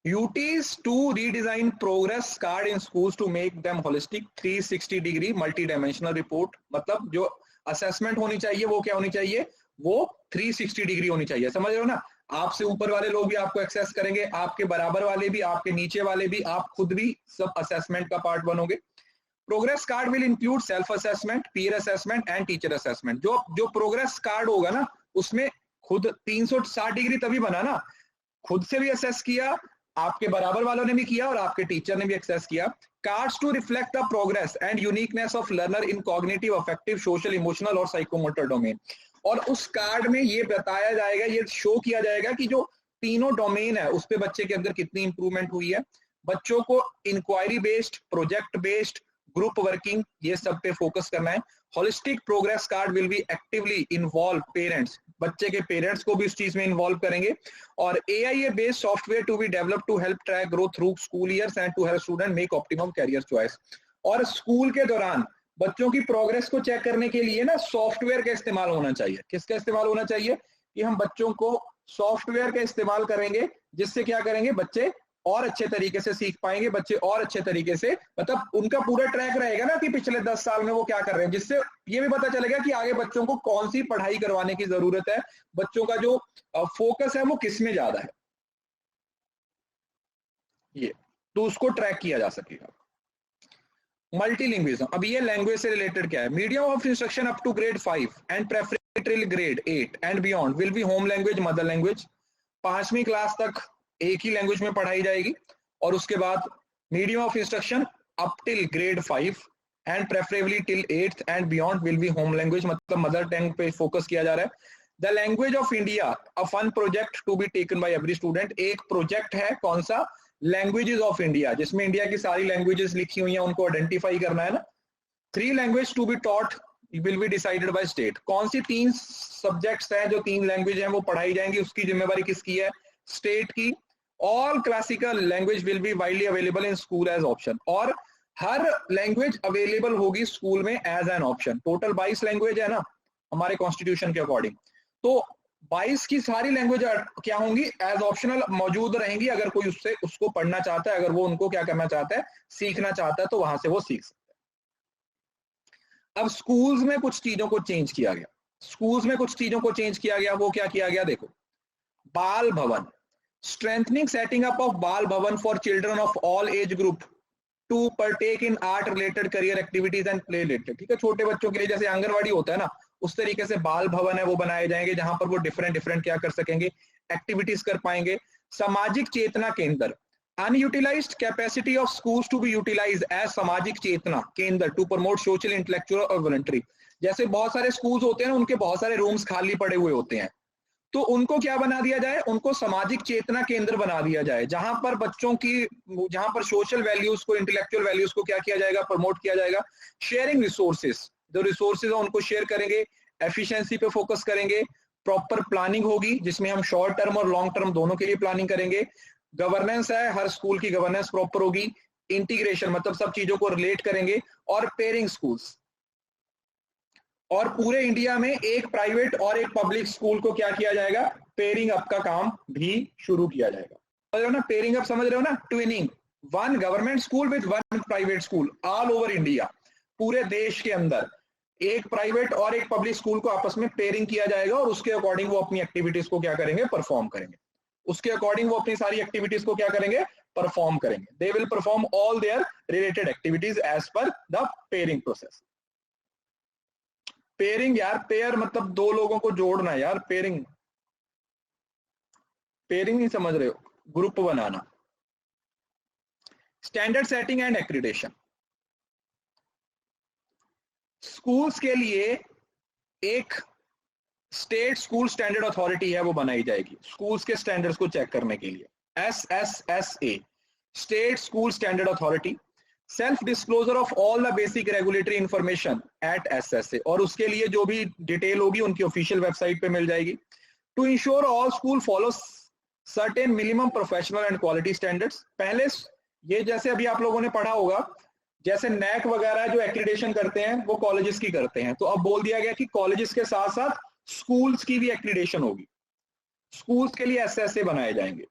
UTs to redesign progress card in schools to make them holistic 360 degree multi-dimensional report, मतलब जो असेसमेंट होनी चाहिए वो क्या होनी चाहिए, वो 360 डिग्री होनी चाहिए। समझ रहे हो ना, आपसे ऊपर वाले लोग भी आपको एक्सेस करेंगे, आपके बराबर वाले भी, आपके नीचे वाले भी, आप खुद भी सब असेसमेंट का पार्ट बनोगे। Progress card will include self assessment, peer assessment and teacher assessment. जो जो प्रोग्रेस कार्ड होगा ना, उसमें खुद 360 डिग्री तभी बना ना, खुद से भी असेस किया, आपके बराबर वालों ने भी किया, और आपके टीचर ने भी एक्सेस किया। Cards to reflect the progress and uniqueness of learner in cognitive, affective, social, emotional और साइकोमोटर डोमेन। और उस कार्ड में ये बताया जाएगा, ये शो किया जाएगा कि जो तीनों डोमेन है उस पे बच्चे के अंदर कितनी इंप्रूवमेंट हुई है। बच्चों को inquiry based, project based, group working, ये सब पे फोकस करना है। Holistic progress card will be actively involve parents, बच्चे के पेरेंट्स को भी उस चीज में इन्वॉल्व करेंगे। और AIA based software to be develop to help track growth through school years and to help student make optimum career choice. और स्कूल के दौरान बच्चों की प्रोग्रेस को चेक करने के लिए ना सॉफ्टवेयर का इस्तेमाल होना चाहिए। किसका इस्तेमाल होना चाहिए, कि हम बच्चों को सॉफ्टवेयर का इस्तेमाल करेंगे, जिससे क्या करेंगे, बच्चे और अच्छे तरीके से सीख पाएंगे, बच्चे और अच्छे तरीके से, मतलब उनका पूरा ट्रैक रहेगा ना कि पिछले 10 साल में वो क्या कर रहे हैं, जिससे ये भी पता चलेगा कि आगे बच्चों को कौन सी पढ़ाई करवाने की जरूरत है, बच्चों का जो फोकस है वो किस में ज्यादा है, ये तो उसको ट्रैक किया जा सकेगा। मल्टीलिंग्विज्म, अब ये लैंग्वेज से रिलेटेड क्या है, medium of instruction up to grade 5 and preparatory grade 8 and beyond will be home language, mother language. 5वीं क्लास तक एक ही लैंग्वेज में पढ़ाई जाएगी, और उसके बाद medium of instruction up till grade 5 and preferably till 8th and beyond will be home language, मतलब मदर टंग पे फोकस किया जा रहा है। The language of India, a fun project to be taken by every student, एक प्रोजेक्ट है कौन सा, लैंग्वेजेस ऑफ इंडिया, जिसमें इंडिया की सारी लैंग्वेजेस लिखी हुई हैं, उनको आइडेंटिफाई करना है ना। 3 language to be taught will be decided by state, कौन सी 3 सब्जेक्ट्स हैं जो 3 लैंग्वेज हैं वो पढ़ाई जाएंगी, उसकी जिम्मेवारी किसकी है, स्टेट की। All classical language will be widely available in school as option, और हर लैंग्वेज अवेलेबल होगी स्कूल में as an option. Total 22 language है ना हमारे कॉन्स्टिट्यूशन के अकॉर्डिंग, तो 22 की सारी लैंग्वेज क्या होंगी, एज ऑप्शनल मौजूद रहेंगी, अगर कोई उससे उसको पढ़ना चाहता है, अगर वो उनको क्या करना चाहता है, सीखना चाहता है, तो वहां से वो सीख सकता है। अब स्कूल्स में कुछ चीजों को चेंज किया गया, स्कूल्स में कुछ चीजों को चेंज किया गया, वो क्या किया गया, देखो, बाल भवन, strengthening setting up of Bal Bhavan for children of all age group to partake in art related career activities and play related। ठीक है, छोटे बच्चों के लिए जैसे आंगनवाड़ी होता है ना, उस तरीके से बाल भवन है वो बनाए जाएंगे, जहां पर वो डिफरेंट डिफरेंट क्या कर सकेंगे, एक्टिविटीज कर पाएंगे। सामाजिक चेतना केंद्र, unutilized capacity of schools to be utilized as सामाजिक चेतना केंद्र टू प्रमोट सोशल, इंटेलेक्चुअल और वॉलंटरी। जैसे बहुत सारे स्कूल्स होते हैं ना, उनके बहुत सारे रूम्स खाली पड़े हुए होते हैं, तो उनको क्या बना दिया जाए, उनको सामाजिक चेतना केंद्र बना दिया जाए, जहां पर बच्चों की, जहां पर सोशल वैल्यूज को, इंटेलेक्चुअल वैल्यूज को क्या किया जाएगा, प्रमोट किया जाएगा। शेयरिंग रिसोर्सेज, जो रिसोर्सेज है उनको शेयर करेंगे, एफिशिएंसी पे फोकस करेंगे, प्रॉपर प्लानिंग होगी जिसमें हम शॉर्ट टर्म और लॉन्ग टर्म दोनों के लिए प्लानिंग करेंगे। गवर्नेंस है, हर स्कूल की गवर्नेंस प्रॉपर होगी। इंटीग्रेशन मतलब सब चीजों को रिलेट करेंगे। और पेयरिंग स्कूल्स, और पूरे इंडिया में एक प्राइवेट और एक पब्लिक स्कूल को क्या किया जाएगा, पेयरिंग अप का काम भी शुरू किया जाएगा। समझ रहे हो ना, पेयरिंग अप समझ रहे हो ना, twinning, one government school with one private school all over India, पूरे देश के अंदर एक प्राइवेट और एक पब्लिक स्कूल को आपस में पेयरिंग किया जाएगा, और उसके अकॉर्डिंग वो अपनी एक्टिविटीज को क्या करेंगे, परफॉर्म करेंगे। उसके अकॉर्डिंग वो अपनी सारी एक्टिविटीज को क्या करेंगे, परफॉर्म करेंगे। They will perform all their related activities as per the pairing process. Pairing यार, पेयर मतलब दो लोगों को जोड़ना यार, पेयरिंग, पेयरिंग नहीं समझ रहे हो, group banana. Standard setting and accreditation, schools के लिए एक स्टेट स्कूल स्टैंडर्ड अथॉरिटी है, वो बनाई जाएगी स्कूल्स के स्टैंडर्ड्स को चेक करने के लिए। SSSA, state school standard authority, self disclosure of all the basic regulatory information at SSA, और उसके लिए जो भी डिटेल होगी उनकी ऑफिशियल वेबसाइट पे मिल जाएगी। To ensure all school follow certain minimum professional and quality standards. पहले ये जैसे अभी आप लोगों ने पढ़ा होगा, जैसे NAAC वगैरह जो एक्रीडेशन करते हैं वो कॉलेजेस की करते हैं, तो अब बोल दिया गया कि कॉलेजेस के साथ साथ स्कूल्स की भी एक्रीडेशन होगी, स्कूल्स के लिए SSA बनाए जाएंगे।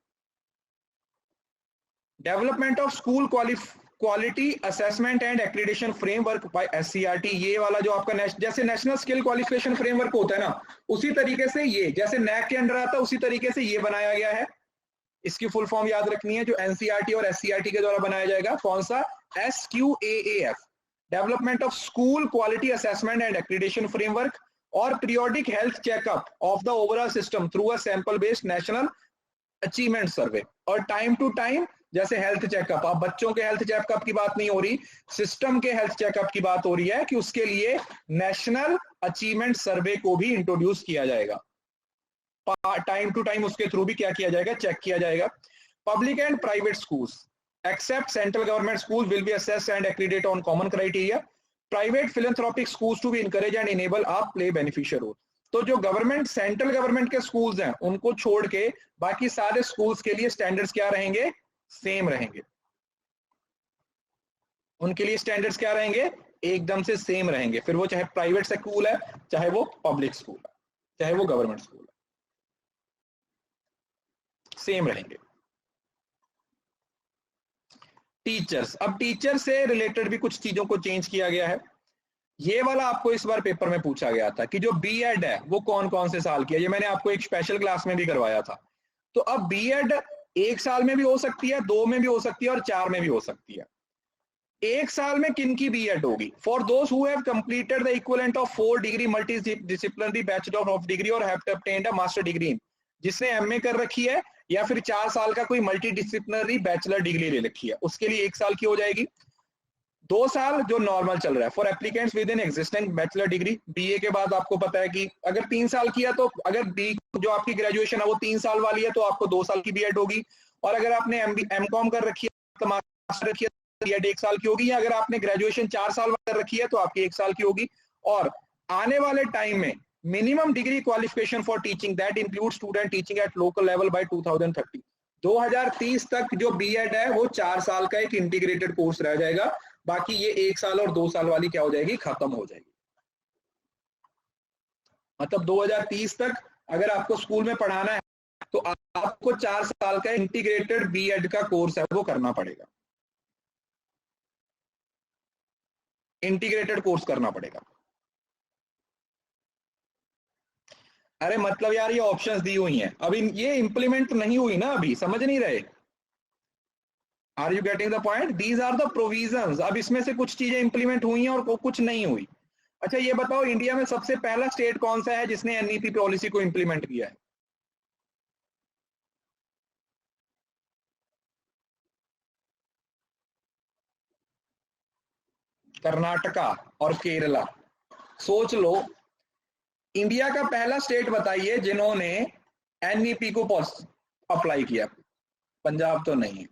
Development of school quality assessment and accreditation framework by SCRT, ये वाला जो आपका जैसे नेशनल स्किल क्वालिफिकेशन फ्रेमवर्क होता है ना, उसी तरीके से ये जैसे NAAC के अंडर आता है, उसी तरीके से ये बनाया गया है। इसकी फुल फॉर्म याद रखनी है, जो NCRT और SCRT के द्वारा बनाया जाएगा। कौन सा, SQAAF, development of school quality assessment and accreditation framework, और periodic health checkup of the overall system through a sample based national achievement survey. और टाइम टू टाइम जैसे हेल्थ चेकअप, अब बच्चों के हेल्थ चेकअप की बात नहीं हो रही, सिस्टम के हेल्थ चेकअप की बात हो रही है, कि उसके लिए नेशनल अचीवमेंट सर्वे को भी इंट्रोड्यूस किया जाएगा। टाइम टू टाइम उसके थ्रू भी क्या किया जाएगा, चेक किया जाएगा। Public and private schools except central government school will be assessed and accredited on common criteria. Private philanthropic schools to be encourage and enable a play beneficial role. तो जो गवर्नमेंट, सेंट्रल गवर्नमेंट के स्कूल्स हैं उनको छोड़ के बाकी सारे स्कूल्स के लिए स्टैंडर्ड्स क्या रहेंगे, सेम रहेंगे। उनके लिए स्टैंडर्ड्स क्या रहेंगे, एकदम से सेम रहेंगे, फिर वो चाहे प्राइवेट स्कूल है, चाहे वो पब्लिक स्कूल है, चाहे वो गवर्नमेंट स्कूल है, सेम रहेंगे। टीचर्स, अब टीचर से रिलेटेड भी कुछ चीजों को चेंज किया गया है। ये वाला आपको इस बार पेपर में पूछा गया था कि जो B.Ed है वो कौन कौन से साल की है, ये मैंने आपको एक स्पेशल क्लास में भी करवाया था। तो अब B.Ed 1 साल में भी हो सकती है, 2 में भी हो सकती है, और 4 में भी हो सकती है। 1 साल में किन की B.Ed होगी, for those who have completed the equivalent of 4 degree multidisciplinary bachelor of degree और have obtained a master degree, जिसने MA कर रखी है या फिर 4 साल का कोई मल्टी डिसिप्लिनरी बैचलर डिग्री ले रखी है, उसके लिए 1 साल की हो जाएगी। 2 साल जो नॉर्मल चल रहा है for applicants with in existing bachelor degree. BA के बाद आपको पता है कि अगर 3 साल किया, तो अगर बी जो आपकी ग्रेजुएशन है वो 3 साल वाली है, तो आपको 2 साल की B.Ed होगी। और अगर आपने MCOM कर रखी है, तो मास्टर रखी है, B.Ed 1 साल की होगी। या अगर आपने ग्रेजुएशन 4 साल कर रखी है, तो आपकी 1 साल की होगी। और आने वाले टाइम में minimum degree qualification for teaching that include student teaching at local level by 2030, 2030 तक जो B.Ed है वो 4 साल का एक इंटीग्रेटेड कोर्स रह जाएगा। बाकी ये 1 साल और 2 साल वाली क्या हो जाएगी, खत्म हो जाएगी। मतलब 2030 तक अगर आपको स्कूल में पढ़ाना है, तो आपको 4 साल का इंटीग्रेटेड B.Ed का कोर्स है वो करना पड़ेगा, इंटीग्रेटेड कोर्स करना पड़ेगा। अरे मतलब यार ये ऑप्शंस दी हुई हैं, अभी ये इंप्लीमेंट नहीं हुई ना, अभी समझ नहीं रहे। Are you getting the point, these are the provisions. अब इसमें से कुछ चीजें इंप्लीमेंट हुई हैं और कुछ नहीं हुई। अच्छा ये बताओ, इंडिया में सबसे पहला स्टेट कौन सा है जिसने NEP पॉलिसी को इंप्लीमेंट किया है? कर्नाटका और केरला। सोच लो, इंडिया का पहला स्टेट बताइए जिन्होंने एनईपी को अप्लाई किया। पंजाब तो नहीं है।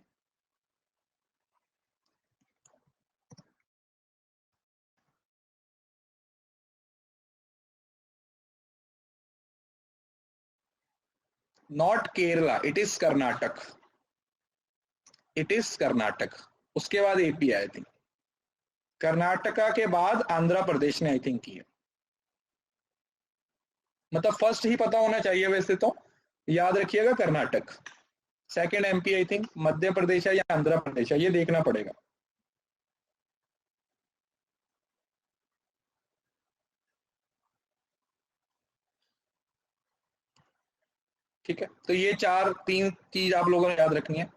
Not Kerala, it is Karnataka, it is Karnataka. उसके बाद एपी आई थिंक, कर्नाटका के बाद आंध्र प्रदेश ने आई थिंक किया। मतलब फर्स्ट ही पता होना चाहिए वैसे तो, याद रखिएगा Karnataka. Second MP I think, Madhya Pradesh है या आंध्र प्रदेश है, ये देखना पड़ेगा। ठीक है, तो ये तीन चीज आप लोगों ने याद रखनी है।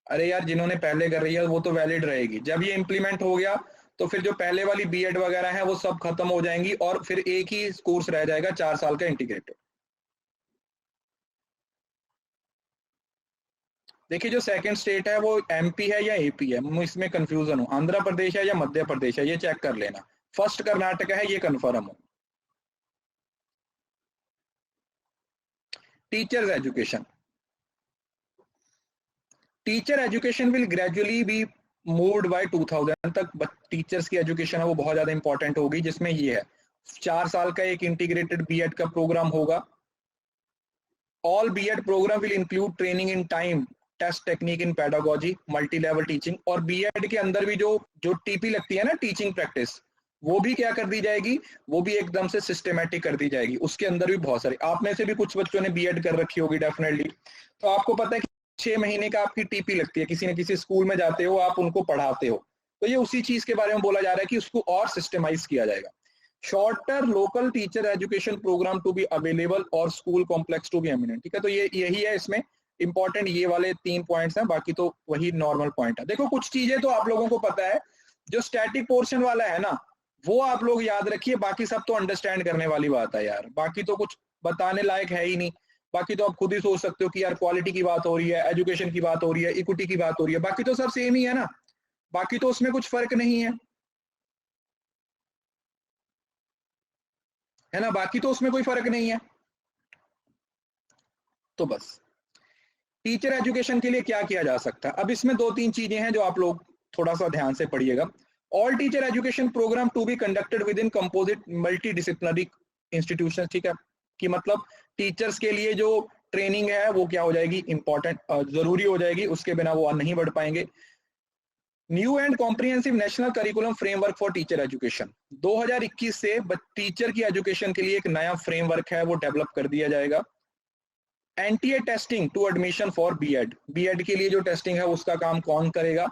अरे यार, जिन्होंने पहले कर रही है वो तो वैलिड रहेगी। जब ये इंप्लीमेंट हो गया तो फिर जो पहले वाली बीएड वगैरह है वो सब खत्म हो जाएंगी और फिर एक ही कोर्स रह जाएगा 4 साल का इंटीग्रेटेड। देखिए, जो सेकंड स्टेट है वो एमपी है या एपी है, मैं इसमें कंफ्यूजन हूं। आंध्र प्रदेश है या मध्य प्रदेश है, ये चेक कर लेना। फर्स्ट कर्नाटक है, ये कंफर्म हो। Teachers education, teacher education will gradually be moved by 2000 तक। टीचर्स की एजुकेशन है वो बहुत ज्यादा इंपॉर्टेंट होगी, जिसमें ये है 4 साल का एक इंटीग्रेटेड बीएड का प्रोग्राम होगा। All BEd program will include training in time test technique in pedagogy, multi level teaching. और बीएड के अंदर भी जो जो टीपी लगती है ना, टीचिंग प्रैक्टिस, वो भी क्या कर दी जाएगी, वो भी एकदम से सिस्टमेटिक कर दी जाएगी। उसके अंदर भी बहुत सारे, आप में से भी कुछ बच्चों ने बीएड कर रखी होगी डेफिनेटली, तो आपको पता है कि 6 महीने का आपकी टीपी लगती है। किसी न किसी स्कूल में जाते हो, आप उनको पढ़ाते हो, तो ये उसी चीज के बारे में बोला जा रहा है कि उसको और सिस्टमाइज किया जाएगा। Shorter local teacher education programme to be available और school complex to be eminent. ठीक है, तो ये यही है इसमें इंपॉर्टेंट, ये वाले 3 पॉइंट्स हैं, बाकी तो वही नॉर्मल पॉइंट है। देखो, कुछ चीजें तो आप लोगों को पता है, जो स्टैटिक पोर्शन वाला है ना, वो आप लोग याद रखिए, बाकी सब तो अंडरस्टैंड करने वाली बात है यार। बाकी तो कुछ बताने लायक है ही नहीं। बाकी तो आप खुद ही सोच सकते हो कि यार क्वालिटी की बात हो रही है, एजुकेशन की बात हो रही है, इक्विटी की बात हो रही है, बाकी तो सब सेम ही है ना। बाकी तो उसमें कुछ फर्क नहीं है ना, बाकी तो उसमें कोई फर्क नहीं है। तो बस टीचर एजुकेशन के लिए क्या किया जा सकता है, अब इसमें 2-3 चीजें हैं जो आप लोग थोड़ा सा ध्यान से पढ़िएगा। All teacher education programme to be conducted within composite multi disciplinary institution. ठीक है, कि मतलब टीचर्स के लिए जो ट्रेनिंग है वो क्या हो जाएगी, इंपॉर्टेंट, जरूरी हो जाएगी, उसके बिना वो नहीं बढ़ पाएंगे। New and comprehensive national curriculum framework for teacher education, 2021 से टीचर की एजुकेशन के लिए एक नया फ्रेमवर्क है वो डेवलप कर दिया जाएगा। NTA testing to admission for BEd, BEd के लिए जो टेस्टिंग है उसका काम कौन करेगा,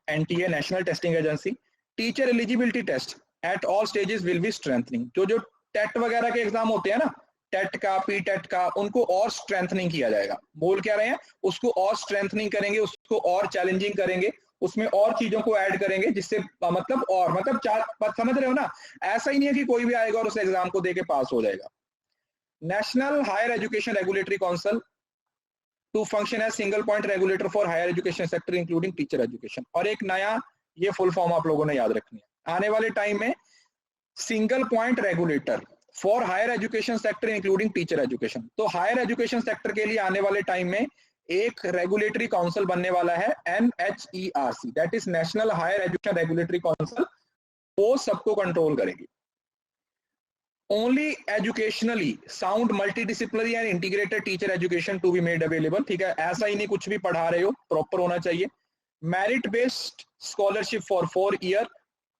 NTA, national testing agency. Teacher eligibility test at all stages will be strengthening, जो जो टेट वगैरह के एग्जाम होते हैं ना, टेट का, पी टेट का, उनको और स्ट्रेंथनिंग किया जाएगा। बोल क्या रहे हैं, उसको और स्ट्रेंथनिंग करेंगे, उसको और चैलेंजिंग करेंगे, उसमें और चीजों को ऐड करेंगे, जिससे मतलब और मतलब चार, समझ रहे हो ना। ऐसा ही नहीं है कि कोई भी आएगा और उस एग्जाम को देके पास हो जाएगा। National higher education regulatory council to function as single point regulator for higher education sector including teacher education. और एक नया, ये फुल फॉर्म आप लोगों ने याद रखनी है, आने वाले टाइम में single point regulator for higher education sector including teacher education. तो हायर एजुकेशन सेक्टर के लिए आने वाले टाइम में एक रेगुलेटरी काउंसिल बनने वाला है, NHERC, that is national higher education regulatory council. वो सबको कंट्रोल करेगी। Only educationally sound multidisciplinary and integrated teacher education to be made available. ठीक है, ऐसा ही नहीं कुछ भी पढ़ा रहे हो, प्रॉपर होना चाहिए। Merit based scholarship for 4 year,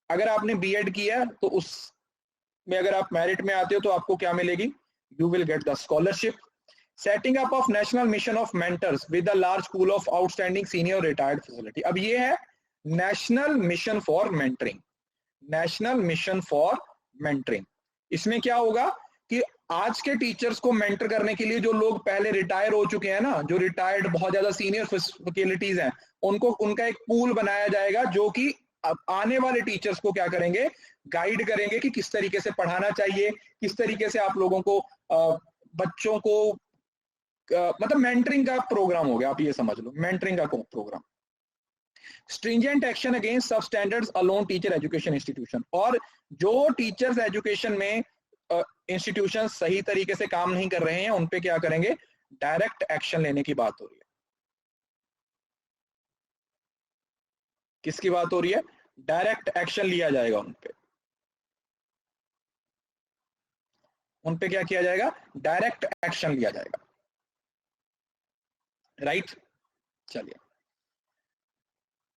अगर आपने बीएड किया तो उस में अगर आप मेरिट में आते हो तो आपको क्या मिलेगी, you will get the scholarship. Setting up of national mission of mentors with a large school of outstanding senior retired facility. अब ये है national mission for mentoring, national mission for mentoring. इसमें क्या होगा कि आज के टीचर्स को मेंटर करने के लिए जो लोग पहले रिटायर हो चुके हैं ना, जो रिटायर्ड बहुत ज्यादा सीनियर फैसिलिटीज हैं, उनको, उनका एक पूल बनाया जाएगा जो कि अब आने वाले टीचर्स को क्या करेंगे, गाइड करेंगे कि किस तरीके से पढ़ाना चाहिए, किस तरीके से आप लोगों को बच्चों को मतलब मेंटरिंग का प्रोग्राम हो गया, आप ये समझ लो, मेंटरिंग का प्रोग्राम। स्ट्रिंजेंट एक्शन अगेंस्ट सब standards alone teacher education institution, और जो टीचर्स एजुकेशन में इंस्टीट्यूशन सही तरीके से काम नहीं कर रहे हैं उन पे क्या करेंगे, डायरेक्ट एक्शन लेने की बात हो रही है। किसकी बात हो रही है, डायरेक्ट एक्शन लिया जाएगा उन पे क्या किया जाएगा, डायरेक्ट एक्शन लिया जाएगा, राइट। चलिए,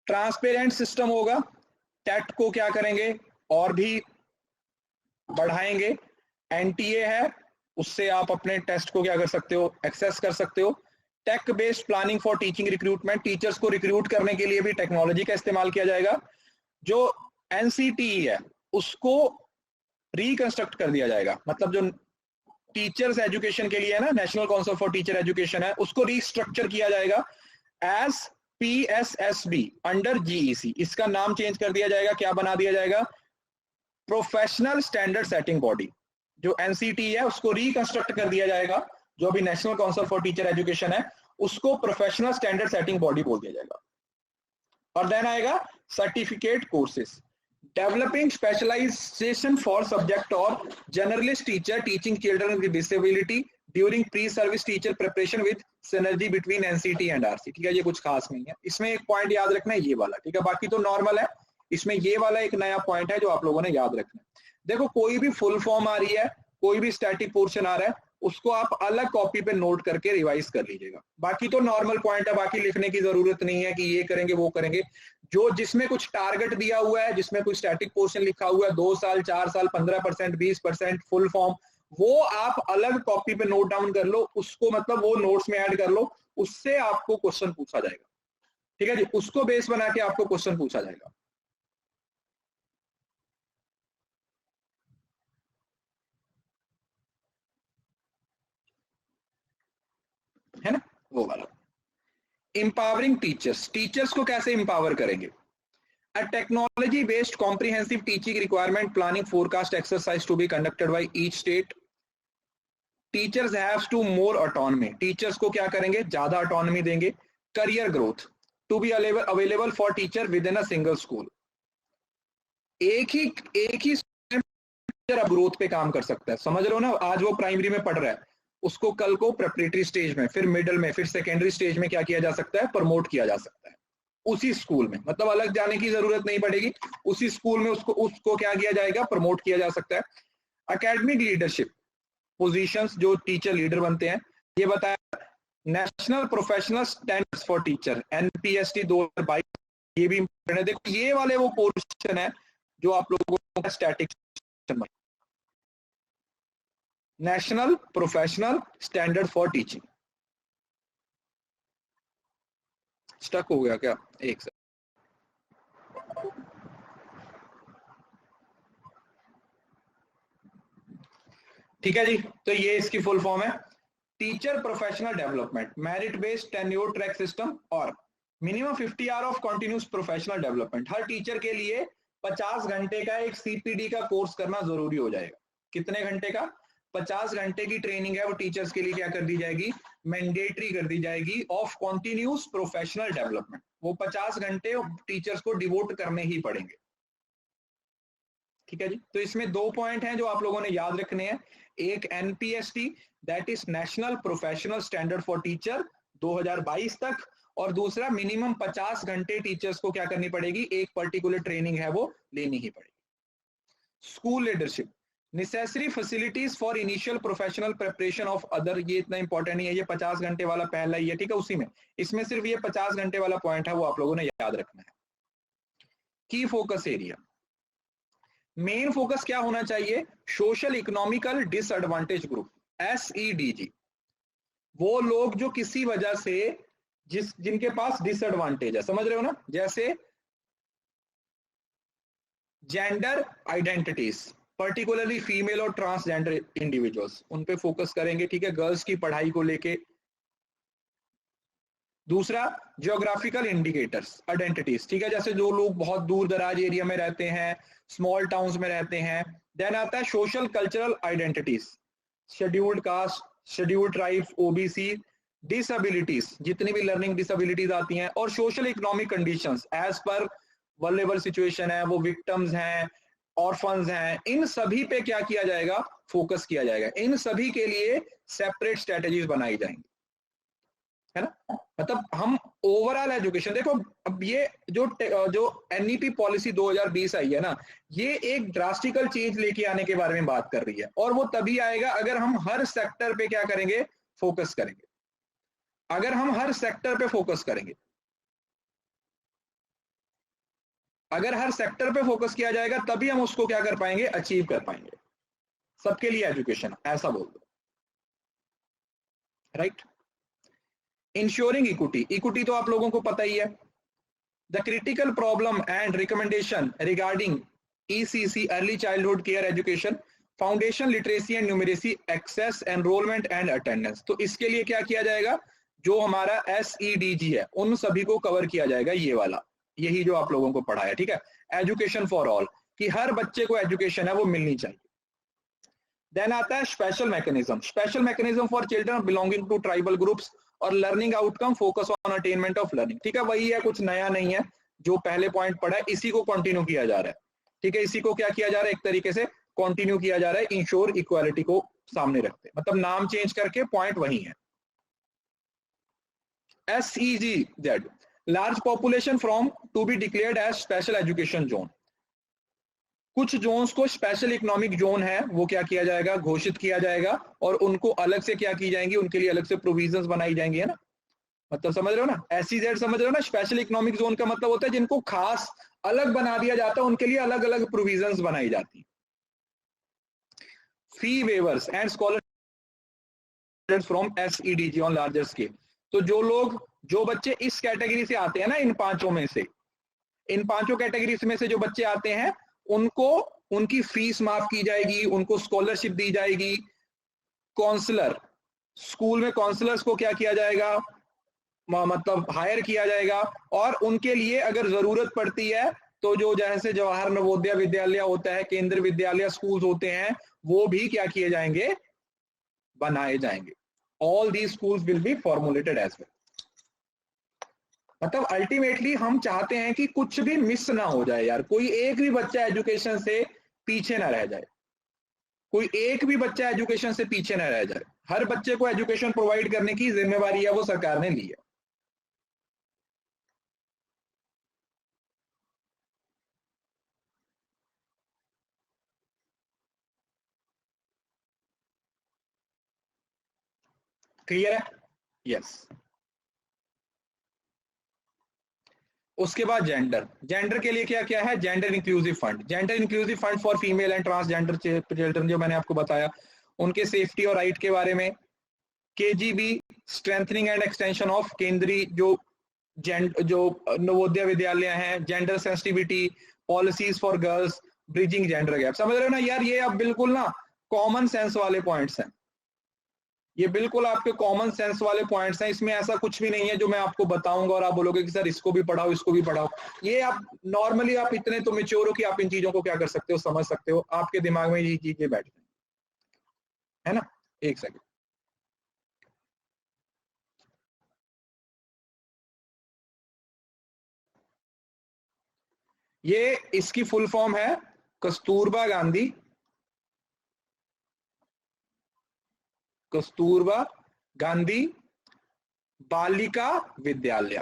ट्रांसपेरेंट सिस्टम होगा, टेट को क्या करेंगे और भी बढ़ाएंगे, एनटीए है उससे आप अपने टेस्ट को क्या कर सकते हो, एक्सेस कर सकते हो। Tech based planning for teaching recruitment, teachers को रिक्रूट करने के लिए भी टेक्नोलॉजी का इस्तेमाल किया जाएगा। जो एनसीटीई है उसको रिकंस्ट्रक्ट कर दिया जाएगा, मतलब जो टीचर्स एजुकेशन के लिए है ना, national council for teacher education है, उसको रिस्ट्रक्चर किया जाएगा एज PSSB अंडर GEC। इसका नाम चेंज कर दिया जाएगा, क्या बना दिया जाएगा, प्रोफेशनल स्टैंडर्ड सेटिंग बॉडी। जो एनसीटी है उसको रिकंस्ट्रक्ट कर दिया जाएगा, जो अभी national council for teacher education है उसको प्रोफेशनल स्टैंडर्ड सेटिंग बॉडी बोल दिया जाएगा। और देन आएगा certificate courses, developing specialisation for subject और generalist teacher teaching children with disability during pre service teacher preparation with synergy between NCT and RC. ठीक है, ये कुछ खास नहीं है, इसमें एक पॉइंट याद रखना है ये वाला, ठीक है, बाकी तो नॉर्मल है। इसमें ये वाला एक नया पॉइंट है जो आप लोगों ने याद रखना है। देखो, कोई भी फुल फॉर्म आ रही है, कोई भी स्टैटिक पोर्शन आ रहा है, उसको आप अलग कॉपी पे नोट करके रिवाइज कर लीजिएगा। बाकी तो नॉर्मल पॉइंट है, बाकी लिखने की जरूरत नहीं है कि ये करेंगे वो करेंगे। जो जिसमें कुछ टारगेट दिया हुआ है, जिसमें कुछ स्टैटिक पोर्शन लिखा हुआ है 2 साल 4 साल 15% 20% फुल फॉर्म, वो आप अलग कॉपी पे नोट डाउन कर लो, उसको मतलब वो नोट्स में ऐड कर लो, उससे आपको क्वेश्चन पूछा जाएगा। ठीक है जी, उसको बेस बना के आपको क्वेश्चन पूछा जाएगा। है ना, वो वाला। इंपावरिंग टीचर्स, टीचर्स को कैसे इंपावर करेंगे, a technology based comprehensive teaching requirement planning forecast exercise to be conducted by each state. Teachers have to more autonomy, teachers को क्या करेंगे, ज्यादा ऑटोनॉमी देंगे। Career growth to be available for teacher within a single school. एक ही टीचर अब ग्रोथ पे काम कर सकता है, समझ रहे हो ना। आज वो प्राइमरी में पढ़ रहा है, उसको कल को प्रेपरेटरी स्टेज में, फिर मिडिल में, फिर सेकेंडरी स्टेज में क्या किया जा सकता है, प्रमोट किया जा सकता है उसी स्कूल में, मतलब अलग जाने की जरूरत नहीं पड़ेगी, उसी स्कूल में उसको क्या किया जाएगा, प्रमोट किया जा सकता है। एकेडमिक लीडरशिप पोजीशंस, जो टीचर लीडर बनते हैं, ये बताया। National professional standards for teacher NPST 2022, ये भी इंपॉर्टेंट है। देखो, ये वाले वो पोर्शन है जो आप लोगों का static, national professional standard for teaching. Stuck हो गया क्या, एक से। ठीक है जी, तो ये इसकी फुल फॉर्म है। Teacher professional development, merit based tenure track system और minimum 50 hour of continuous professional development. हर टीचर के लिए 50 घंटे का एक CPD का कोर्स करना जरूरी हो जाएगा। कितने घंटे का, 50 घंटे की ट्रेनिंग है वो टीचर्स के लिए क्या कर दी जाएगी, मैंडेटरी कर दी जाएगी ऑफ कॉन्टिन्यूस प्रोफेशनल डेवलपमेंट। वो 50 घंटे टीचर्स को डिवोट करने ही पड़ेंगे। ठीक है जी, तो इसमें 2 पॉइंट हैं जो आप लोगों ने याद रखने हैं। एक NPST, that is national professional standard for teacher 2022 तक, और दूसरा मिनिमम 50 घंटे टीचर्स को क्या करनी पड़ेगी, एक पर्टिकुलर ट्रेनिंग है वो लेनी ही पड़ेगी। School leadership, necessary facilities for initial professional preparation of other, ये इतना इंपॉर्टेंट नहीं है, ये 50 घंटे वाला पहला ही है, ठीक है, उसी में, इसमें सिर्फ ये 50 घंटे वाला पॉइंट है वो आप लोगों ने याद रखना है। की फोकस एरिया, मेन फोकस क्या होना चाहिए, social economical disadvantage group, SEDG। वो लोग जो किसी वजह से जिनके पास डिसएडवांटेज है, समझ रहे हो ना, जैसे जेंडर आइडेंटिटीज, पर्टिकुलरली फीमेल और ट्रांसजेंडर इंडिविजुअल्स, उन पे फोकस करेंगे। ठीक है, गर्ल्स की पढ़ाई को लेके। दूसरा, जियोग्राफिकल इंडिकेटर्स आइडेंटिटीज, ठीक है, जैसे जो लोग बहुत दूर दराज एरिया में रहते हैं, स्मॉल टाउन्स में रहते हैं। देन आता है social cultural identities, scheduled caste, scheduled tribes, OBC, disabilities, जितनी भी लर्निंग डिसेबिलिटीज आती हैं, और social economic conditions as per vulnerable situation है, वो विक्टिम्स हैं, ऑर्फन्स हैं, इन सभी पे क्या किया जाएगा, फोकस किया जाएगा। इन सभी के लिए सेपरेट स्ट्रेटेजीज बनाई जाएंगी, है ना। मतलब हम ओवरऑल एजुकेशन देखो, अब ये जो एनईपी पॉलिसी 2020 आई है ना, ये एक ड्रास्टिकल चेंज लेके आने के बारे में बात कर रही है, और वो तभी आएगा अगर हम हर सेक्टर पे क्या करेंगे, फोकस करेंगे। अगर हम हर सेक्टर पे फोकस करेंगे, अगर हर सेक्टर पे फोकस किया जाएगा, तभी हम उसको क्या कर पाएंगे, अचीव कर पाएंगे। सबके लिए एजुकेशन, ऐसा बोल दो, राइट। इंश्योरिंग इक्विटी, इक्विटी तो आप लोगों को पता ही है। The critical problem and recommendation regarding ECC, early childhood care education, foundation literacy and numeracy, access, enrolment and attendance. तो इसके लिए क्या किया जाएगा, जो हमारा SEDG है, उन सभी को कवर किया जाएगा, ये वाला, यही जो आप लोगों को पढ़ा है, ठीक है। एजुकेशन फॉर ऑल, कि हर बच्चे को एजुकेशन है वो मिलनी चाहिए। देन आता है special mechanism, special mechanism for children belonging to tribal groups, और learning outcome, focus on attainment of learning, ठीक है। वही है, कुछ नया नहीं है, जो पहले पॉइंट पढ़ा है इसी को कंटिन्यू किया जा रहा है, ठीक है। इसी को क्या किया जा रहा है, एक तरीके से कंटिन्यू किया जा रहा है, इंश्योर इक्वालिटी को सामने रखते, मतलब नाम चेंज करके पॉइंट वही है। SEZ, large population from to be declared as special education zone, कुछ जोन्स को स्पेशल इकोनॉमिक जोन है वो क्या किया जाएगा, घोषित किया जाएगा, और उनको अलग से क्या की जाएंगी, उनके लिए अलग से प्रोविजंस बनाई जाएंगी, है ना। मतलब समझ रहे हो ना, SEZ समझ रहे हो ना। स्पेशल इकोनॉमिक जोन का मतलब होता है जिनको खास अलग बना दिया जाता है, उनके लिए अलग अलग प्रोविजंस बनाई जाती। Fee waivers and scholarship from SEDG on larger scale, तो जो बच्चे इस कैटेगरी से आते हैं ना, इन पांचों कैटेगरीज में से जो बच्चे आते हैं, उनको उनकी फीस माफ की जाएगी, उनको स्कॉलरशिप दी जाएगी। काउंसलर, स्कूल में काउंसलर्स को क्या किया जाएगा, मतलब हायर किया जाएगा, और उनके लिए अगर जरूरत पड़ती है तो जो जैसे जवाहर नवोदय विद्यालय होता है, केंद्रीय विद्यालय स्कूल्स होते हैं, वो भी क्या किए जाएंगे, बनाए जाएंगे। All these schools will be formulated as well. मतलब अल्टीमेटली हम चाहते हैं कि कुछ भी मिस ना हो जाए यार, कोई एक भी बच्चा एजुकेशन से पीछे ना रह जाए, कोई एक भी बच्चा एजुकेशन से पीछे ना रह जाए। हर बच्चे को एजुकेशन प्रोवाइड करने की जिम्मेवारी है वो सरकार ने ली है। क्लियर है? यस। उसके बाद जेंडर के लिए क्या क्या है, gender inclusive fund for female and transgender children, जो मैंने आपको बताया, उनके सेफ्टी और राइट के बारे में। KGB, strengthening and extension of केंद्रीय जो नवोदय विद्यालय हैं, gender sensitivity, policies for girls, bridging gender gap. समझ रहे हो ना यार, ये अब बिल्कुल ना कॉमन सेंस वाले पॉइंट्स हैं, ये बिल्कुल आपके कॉमन सेंस वाले पॉइंट्स हैं। इसमें ऐसा कुछ भी नहीं है जो मैं आपको बताऊंगा और आप बोलोगे कि सर इसको भी पढ़ाओ, इसको भी पढ़ाओ। ये आप नॉर्मली, आप इतने तो मेच्योर हो कि आप इन चीजों को क्या कर सकते हो, समझ सकते हो, आपके दिमाग में ये चीजें बैठ जाए, है ना। एक सेकंड, ये इसकी फुल फॉर्म है कस्तूरबा गांधी बालिका विद्यालय।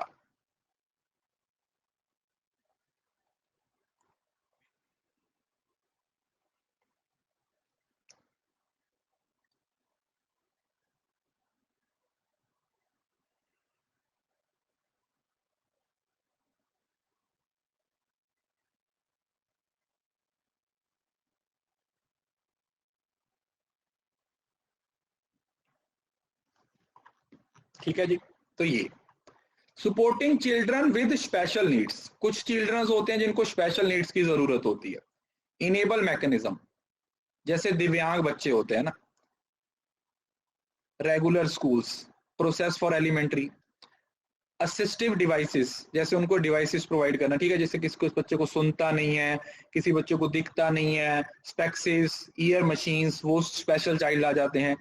ठीक है जी। तो ये supporting children with special needs, कुछ चिल्ड्रन होते हैं जिनको स्पेशल नीड्स की जरूरत होती है। इनेबल मैकेनिज्म, जैसे दिव्यांग बच्चे होते हैं ना। Regular schools, process for elementary. Assistive devices, जैसे उनको डिवाइसेस प्रोवाइड करना, ठीक है, जैसे किसी बच्चे को सुनता नहीं है, किसी बच्चे को दिखता नहीं है, स्पेक्सेस, ईयर मशीन्स, वो स्पेशल चाइल्ड आ जाते हैं।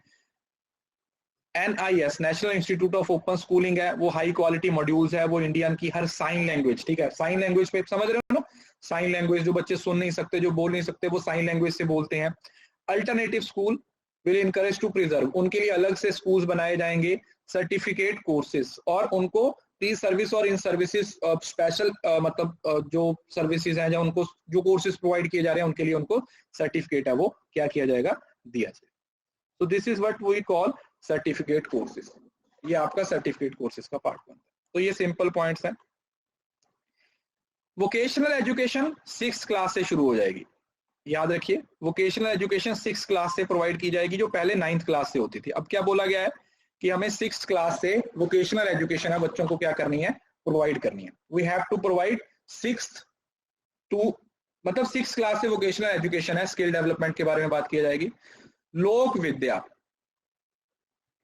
NIS national institute of open schooling है, वो हाई क्वालिटी मॉड्यूल्स है, वो इंडियन की हर साइन लैंग्वेज, ठीक है, साइन लैंग्वेज पे समझ रहे हो ना, साइन लैंग्वेज जो बच्चे सुन नहीं सकते, जो बोल नहीं सकते, वो साइन लैंग्वेज से बोलते हैं। Alternative school will encourage to preserve, उनके लिए अलग से स्कूल्स बनाए जाएंगे। सर्टिफिकेट कोर्सेज, और उनको प्री सर्विस और इन सर्विसेज स्पेशल मतलब जो सर्विसेज हैं या उनको जो कोर्सेज प्रोवाइड किए जा रहे हैं उनके लिए उनको सर्टिफिकेट है वो क्या किया जाएगा, दिया जाएगा। तो this is what we call certificate courses, ये आपका सर्टिफिकेट कोर्सेज का पार्ट बनता है। तो ये सिंपल पॉइंट्स हैं। वोकेशनल एजुकेशन 6th क्लास से शुरू हो जाएगी, याद रखिए, वोकेशनल एजुकेशन 6th क्लास से प्रोवाइड की जाएगी, जो पहले 9th क्लास से होती थी। अब क्या बोला गया है कि हमें 6th क्लास से वोकेशनल एजुकेशन है बच्चों को क्या करनी है, प्रोवाइड करनी है। We have to provide 6th to, मतलब 6th क्लास से वोकेशनल एजुकेशन है, स्किल डेवलपमेंट के बारे में बात की जाएगी। लोक विद्या,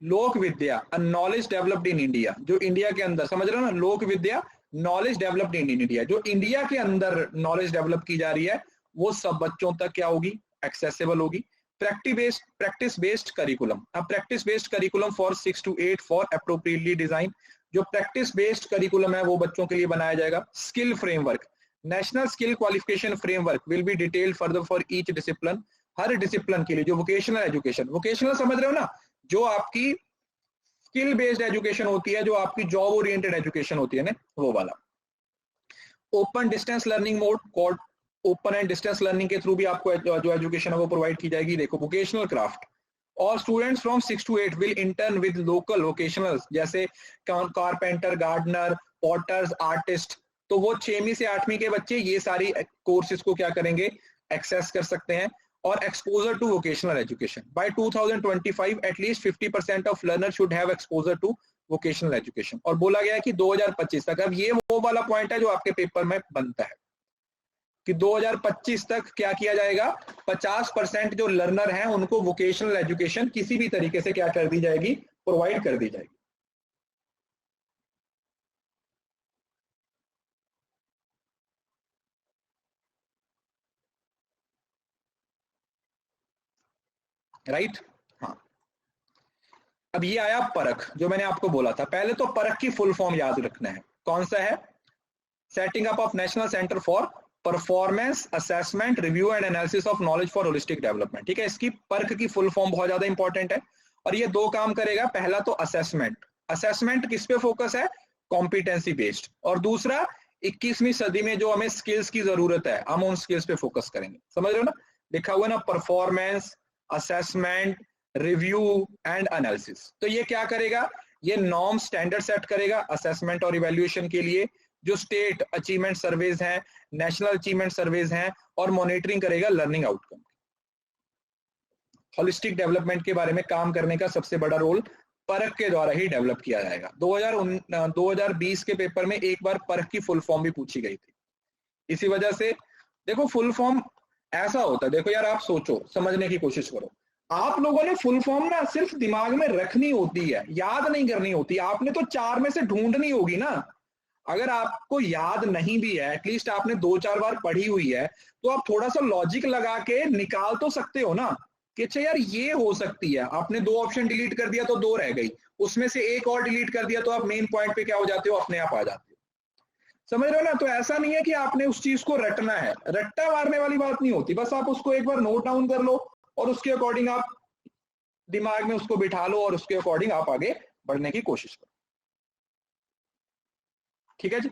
लोक विद्या नॉलेज डेवलप्ड इन इंडिया, जो इंडिया के अंदर, समझ रहे हो ना, लोक विद्या नॉलेज डेवलप्ड इन इंडिया, जो इंडिया के अंदर नॉलेज डेवलप की जा रही है वो सब बच्चों तक क्या होगी, एक्सेसिबल होगी। प्रैक्टिस बेस्ड करिकुलम, अब practice based curriculum for 6 to 8 for appropriately design, जो प्रैक्टिस बेस्ड करिकुलम है वो बच्चों के लिए बनाया जाएगा। Skill framework, national skill qualification framework will be detailed further for each discipline, her discipline के लिए जो वोकेशनल एजुकेशन, वोकेशनल समझ रहे हो ना, जो आपकी स्किल बेस्ड एजुकेशन होती है, जो आपकी जॉब ओरिएंटेड एजुकेशन होती है ना, वो वाला। Open distance learning mode, open and distance learning के थ्रू भी आपको जो एजुकेशन है वो प्रोवाइड की जाएगी। देखो वोकेशनल क्राफ्ट, और students from 6 to 8 will intern with local vocationals, जैसे कारपेंटर, गार्डनर, पॉटर्स, आर्टिस्ट, तो वो 6वीं से 8वीं के बच्चे ये सारी कोर्सेज को क्या करेंगे, एक्सेस कर सकते हैं। और exposure to vocational education, by 2025 at least 50% of learner should have exposure to vocational education, और बोला गया है कि 2025 तक, अब ये वो वाला पॉइंट है जो आपके पेपर में बनता है कि 2025 तक क्या किया जाएगा, 50% जो लर्नर हैं उनको वोकेशनल एजुकेशन किसी भी तरीके से क्या कर दी जाएगी, प्रोवाइड कर दी जाएगी। राइट, हाँ। अब ये आया परख, जो मैंने आपको बोला था, पहले तो परख की फुल फॉर्म याद रखना है, कौन सा है, setting up of national centre for performance assessment review and analysis of knowledge for holistic development, ठीक है। इसकी परख की फुल फॉर्म बहुत ज्यादा इंपॉर्टेंट है, और ये दो काम करेगा, पहला तो असेसमेंट, असेसमेंट किस पे फोकस है, कॉम्पिटेंसी बेस्ड, और दूसरा 21वीं सदी में जो हमें स्किल्स की जरूरत है हम उन स्किल्स पे फोकस करेंगे, समझ रहे हो ना, लिखा हुआ ना, performance assessment review and analysis. तो ये क्या करेगा, ये नॉर्म स्टैंडर्ड सेट करेगा असेसमेंट और इवैल्यूएशन के लिए, जो स्टेट अचीवमेंट सर्वेज हैं, नेशनल अचीवमेंट सर्वेज हैं, और मॉनिटरिंग करेगा लर्निंग आउटकम। होलिस्टिक डेवलपमेंट के बारे में काम करने का सबसे बड़ा रोल परख के द्वारा ही डेवलप किया जाएगा। 2020 के पेपर में एक बार परख की फुल फॉर्म भी पूछी गई थी, इसी वजह से देखो फुल फॉर्म ऐसा होता है, देखो यार आप सोचो, समझने की कोशिश करो, आप लोगों ने फुल फॉर्म ना सिर्फ दिमाग में रखनी होती है, याद नहीं करनी होती, आपने तो 4 में से ढूंढनी होगी ना। अगर आपको याद नहीं भी है, एटलीस्ट आपने 2-4 बार पढ़ी हुई है, तो आप थोड़ा सा लॉजिक लगा के निकाल तो सकते हो ना कि अच्छा यार ये हो सकती है। आपने 2 ऑप्शन डिलीट कर दिया तो 2 रह गई, उसमें से एक और डिलीट कर दिया तो आप मेन पॉइंट पे क्या हो जाते हो, अपने आप आ जाते हो, समझ रहे हो ना। तो ऐसा नहीं है कि आपने उस चीज को रटना है, रट्टा मारने वाली बात नहीं होती, बस आप उसको एक बार नोट डाउन कर लो और उसके अकॉर्डिंग आप दिमाग में उसको बिठा लो और उसके अकॉर्डिंग आप आगे बढ़ने की कोशिश करो, ठीक है जी।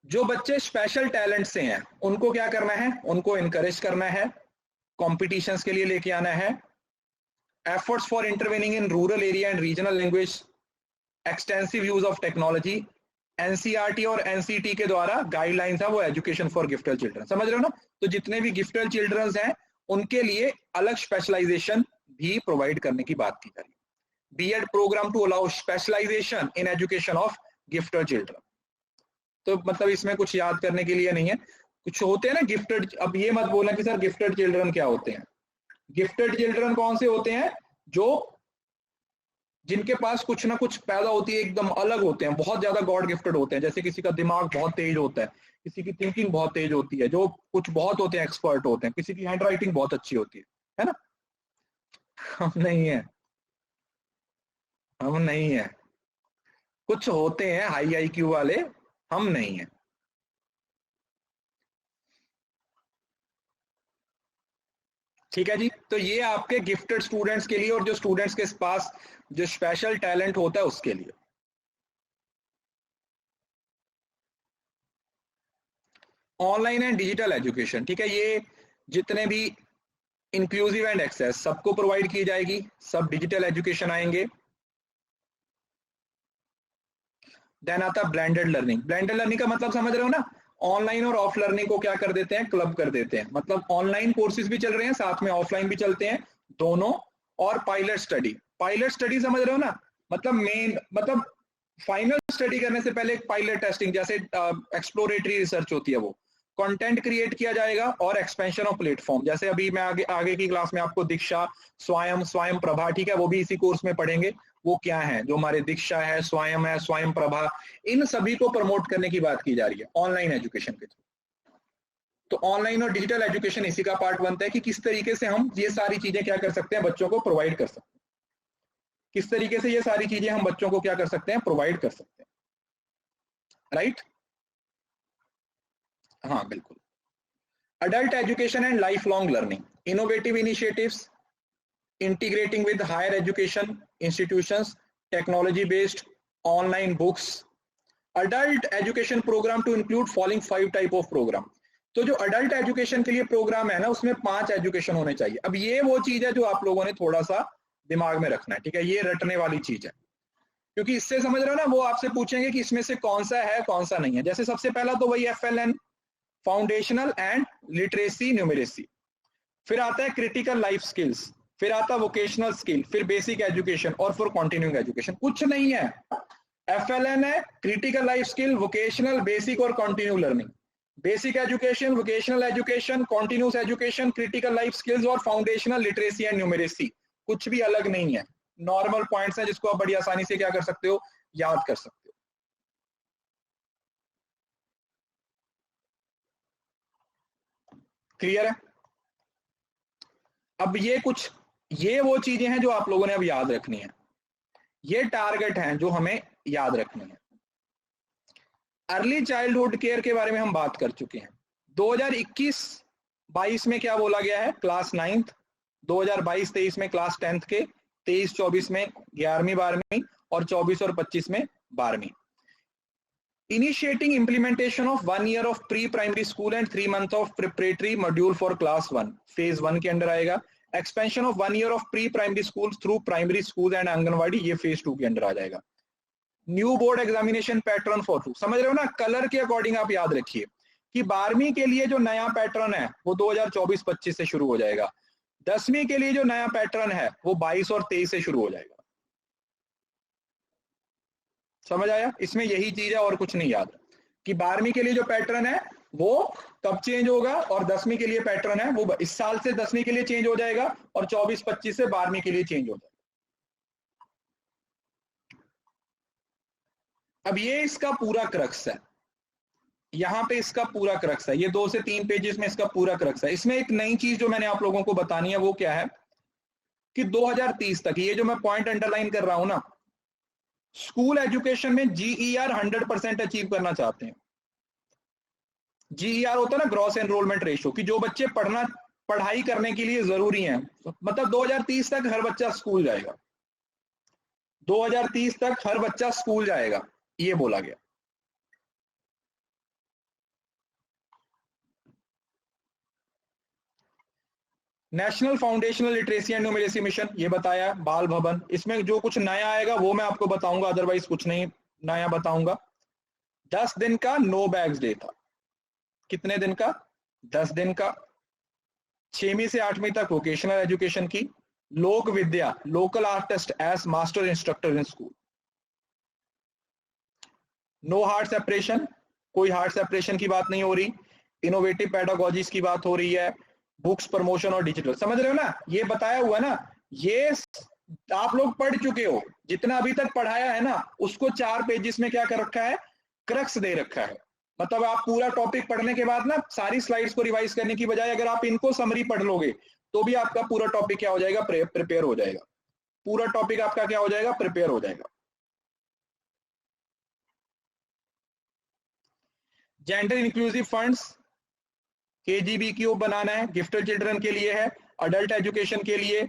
जो बच्चे स्पेशल टैलेंट से हैं उनको क्या करना है, उनको इनकरेज करना है, कॉम्पिटिशंस के लिए लेके आना है, efforts for intervening in rural area and regional language, extensive use of technology, NCERT और एनसीटी के द्वारा गाइडलाइंस है वो एजुकेशन फॉर गिफ्टेड चिल्ड्रन, समझ रहे हो ना। तो जितने भी गिफ्टेड चिल्ड्रंस हैं उनके लिए अलग स्पेशलाइजेशन भी प्रोवाइड करने की बात की जा रही है। BEd program to allow specialisation in education of gifted children. तो मतलब इसमें कुछ याद करने के लिए नहीं है, कुछ होते हैं ना गिफ्टेड, अब ये मत बोलना कि सर गिफ्टेड चिल्ड्रन क्या होते हैं। गिफ्टेड चिल्ड्रन कौन से होते हैं, जो जिनके पास कुछ ना कुछ पैदा होती है, एकदम अलग होते हैं, बहुत ज्यादा गॉड गिफ्टेड होते हैं, जैसे किसी का दिमाग बहुत तेज होता है, किसी की थिंकिंग बहुत तेज होती है, जो कुछ बहुत होते हैं, एक्सपर्ट होते हैं, किसी की हैंड राइटिंग बहुत अच्छी होती है ना। हम नहीं है, हम नहीं है। कुछ होते हैं हाई आईक्यू वाले, हम नहीं है। ठीक है जी, तो ये आपके गिफ्टेड स्टूडेंट्स के लिए और जो स्टूडेंट्स के पास जो स्पेशल टैलेंट होता है उसके लिए। ऑनलाइन एंड डिजिटल एजुकेशन, ठीक है, ये जितने भी इंक्लूसिव एंड एक्सेस सबको प्रोवाइड की जाएगी, सब डिजिटल एजुकेशन आएंगे। देन आता है ब्लेंडेड लर्निंग। ब्लेंडेड लर्निंग का मतलब समझ रहे हो ना, ऑनलाइन और ऑफ लर्निंग को क्या कर देते हैं, क्लब कर देते हैं। मतलब ऑनलाइन कोर्सेज भी चल रहे हैं, साथ में ऑफलाइन भी चलते हैं दोनों। और पायलट स्टडी, पायलट स्टडी समझ रहे हो ना, मतलब मेन, मतलब फाइनल स्टडी करने से पहले पायलट टेस्टिंग, जैसे एक्सप्लोरेटरी रिसर्च होती है, वो कंटेंट क्रिएट किया जाएगा। और एक्सपेंशन ऑफ प्लेटफॉर्म, जैसे अभी मैं आगे की क्लास में आपको दीक्षा, स्वयं प्रभा, ठीक है, वो भी इसी कोर्स में पढ़ेंगे। वो क्या है, जो हमारे दीक्षा है, स्वयं प्रभा, इन सभी को प्रमोट करने की बात की जा रही है ऑनलाइन एजुकेशन के थ्रू। तो ऑनलाइन और डिजिटल एजुकेशन इसी का पार्ट बनता है कि किस तरीके से हम ये सारी चीजें क्या कर सकते हैं, बच्चों को प्रोवाइड कर सकते हैं। किस तरीके से ये सारी चीजें हम बच्चों को क्या कर सकते हैं, प्रोवाइड कर सकते हैं। राइट, हाँ बिल्कुल। Adult education and lifelong learning, innovative initiatives integrating with higher education institutions, technology based online books, adult education program to include following 5 type of program। तो जो adult education के लिए प्रोग्राम है ना, उसमें 5 एजुकेशन होने चाहिए। अब ये वो चीज है जो आप लोगों ने थोड़ा सा दिमाग में रखना है, ठीक है, ये रटने वाली चीज है, क्योंकि इससे समझ रहे हो ना, वो आपसे पूछेंगे कि इसमें से कौन सा है कौन सा नहीं है। जैसे सबसे पहला तो वही FLN, foundational and literacy numeracy, फिर आता है क्रिटिकल लाइफ स्किल्स, फिर आता है वोकेशनल स्किल, फिर बेसिक एजुकेशन और फिर कंटिन्यूइंग एजुकेशन। कुछ नहीं है, FLN है, critical life skill, vocational, basic और continue learning. Basic education, vocational education, continuous education, critical life skills और फाउंडेशनल लिटरेसी एंड न्यूमरेसी। कुछ भी अलग नहीं है, नॉर्मल पॉइंट्स हैं जिसको आप बड़ी आसानी से क्या कर सकते हो, याद कर सकते हो। क्लियर है। अब ये वो चीजें हैं जो आप लोगों ने अब याद रखनी है, ये टारगेट हैं जो हमें याद रखनी है। अर्ली चाइल्डहुड केयर के बारे में हम बात कर चुके हैं। 2021-22 में क्या बोला गया है, क्लास 9th, 2022-23 में क्लास 10th के, 23-24 में 11वीं 12वीं और 24 और 25 में 12वीं। Initiating implementation of 1 year of pre-primary school and 3 months of preparatory module for class 1, phase 1 के अंदर आएगा। Expansion of 1 year of pre-primary schools through primary schools and anganwadi, ये phase 2 के अंदर आ जाएगा। New board examination pattern for 2, समझ रहे हो ना, कलर के अकॉर्डिंग आप याद रखिए कि 12वीं के लिए जो नया पैटर्न है वो 2024-25 से शुरू हो जाएगा। 10वीं के लिए जो नया पैटर्न है वो 22 और 23 से शुरू हो जाएगा। समझ आया, इसमें यही चीज है और कुछ नहीं याद, कि 12वीं के लिए जो पैटर्न है वो कब चेंज होगा, और 10वीं के लिए पैटर्न है वो इस साल से 10वीं के लिए चेंज हो जाएगा और 24-25 से 12वीं के लिए चेंज हो जाएगा। अब ये इसका पूरा क्रक्स है, यहाँ पे इसका पूरा क्रक्स है, ये 2 से 3 पेजेस में इसका पूरा क्रक्स है। इसमें एक नई चीज जो मैंने आप लोगों को बतानी है वो क्या है कि 2030 तक, ये जो मैं पॉइंट अंडरलाइन कर रहा हूं ना, स्कूल एजुकेशन में GER 100% अचीव करना चाहते हैं। GER होता है ना, ग्रॉस एनरोलमेंट रेशियो, कि जो बच्चे पढ़ाई करने के लिए जरूरी हैं, मतलब 2030 तक हर बच्चा स्कूल जाएगा, 2030 तक हर बच्चा स्कूल जाएगा, ये बोला गया। National foundational literacy and numeracy mission, ये बताया। बाल भवन, इसमें जो कुछ नया आएगा वो मैं आपको बताऊंगा, अदरवाइज कुछ नहीं नया बताऊंगा। 10 दिन का नो बैग्स डे था। कितने दिन का, 10 दिन का। 6वीं से 8वीं तक वोकेशनल एजुकेशन की। लोक विद्या, local artist as master instructor in school. No hard separation, कोई हार्ड सेपरेशन की बात नहीं हो रही। इनोवेटिव पेडागोजीज की बात हो रही है। बुक्स प्रमोशन और डिजिटल, समझ रहे हो ना, ये बताया हुआ ना, ये आप लोग पढ़ चुके हो, जितना अभी तक पढ़ाया है ना उसको 4 पेजेस में क्या कर रखा है, क्रक्स दे रखा है। मतलब आप पूरा टॉपिक पढ़ने के बाद ना सारी स्लाइड्स को रिवाइज करने की बजाय अगर आप इनको समरी पढ़ लोगे तो भी आपका पूरा टॉपिक क्या हो जाएगा, प्रिपेयर हो जाएगा। पूरा टॉपिक आपका क्या हो जाएगा, प्रिपेयर हो जाएगा। जेंडर इंक्लूसिव फंड्स KGBQ बनाना है, गिफ्टेड चिल्ड्रन के लिए है, अडल्ट एजुकेशन के लिए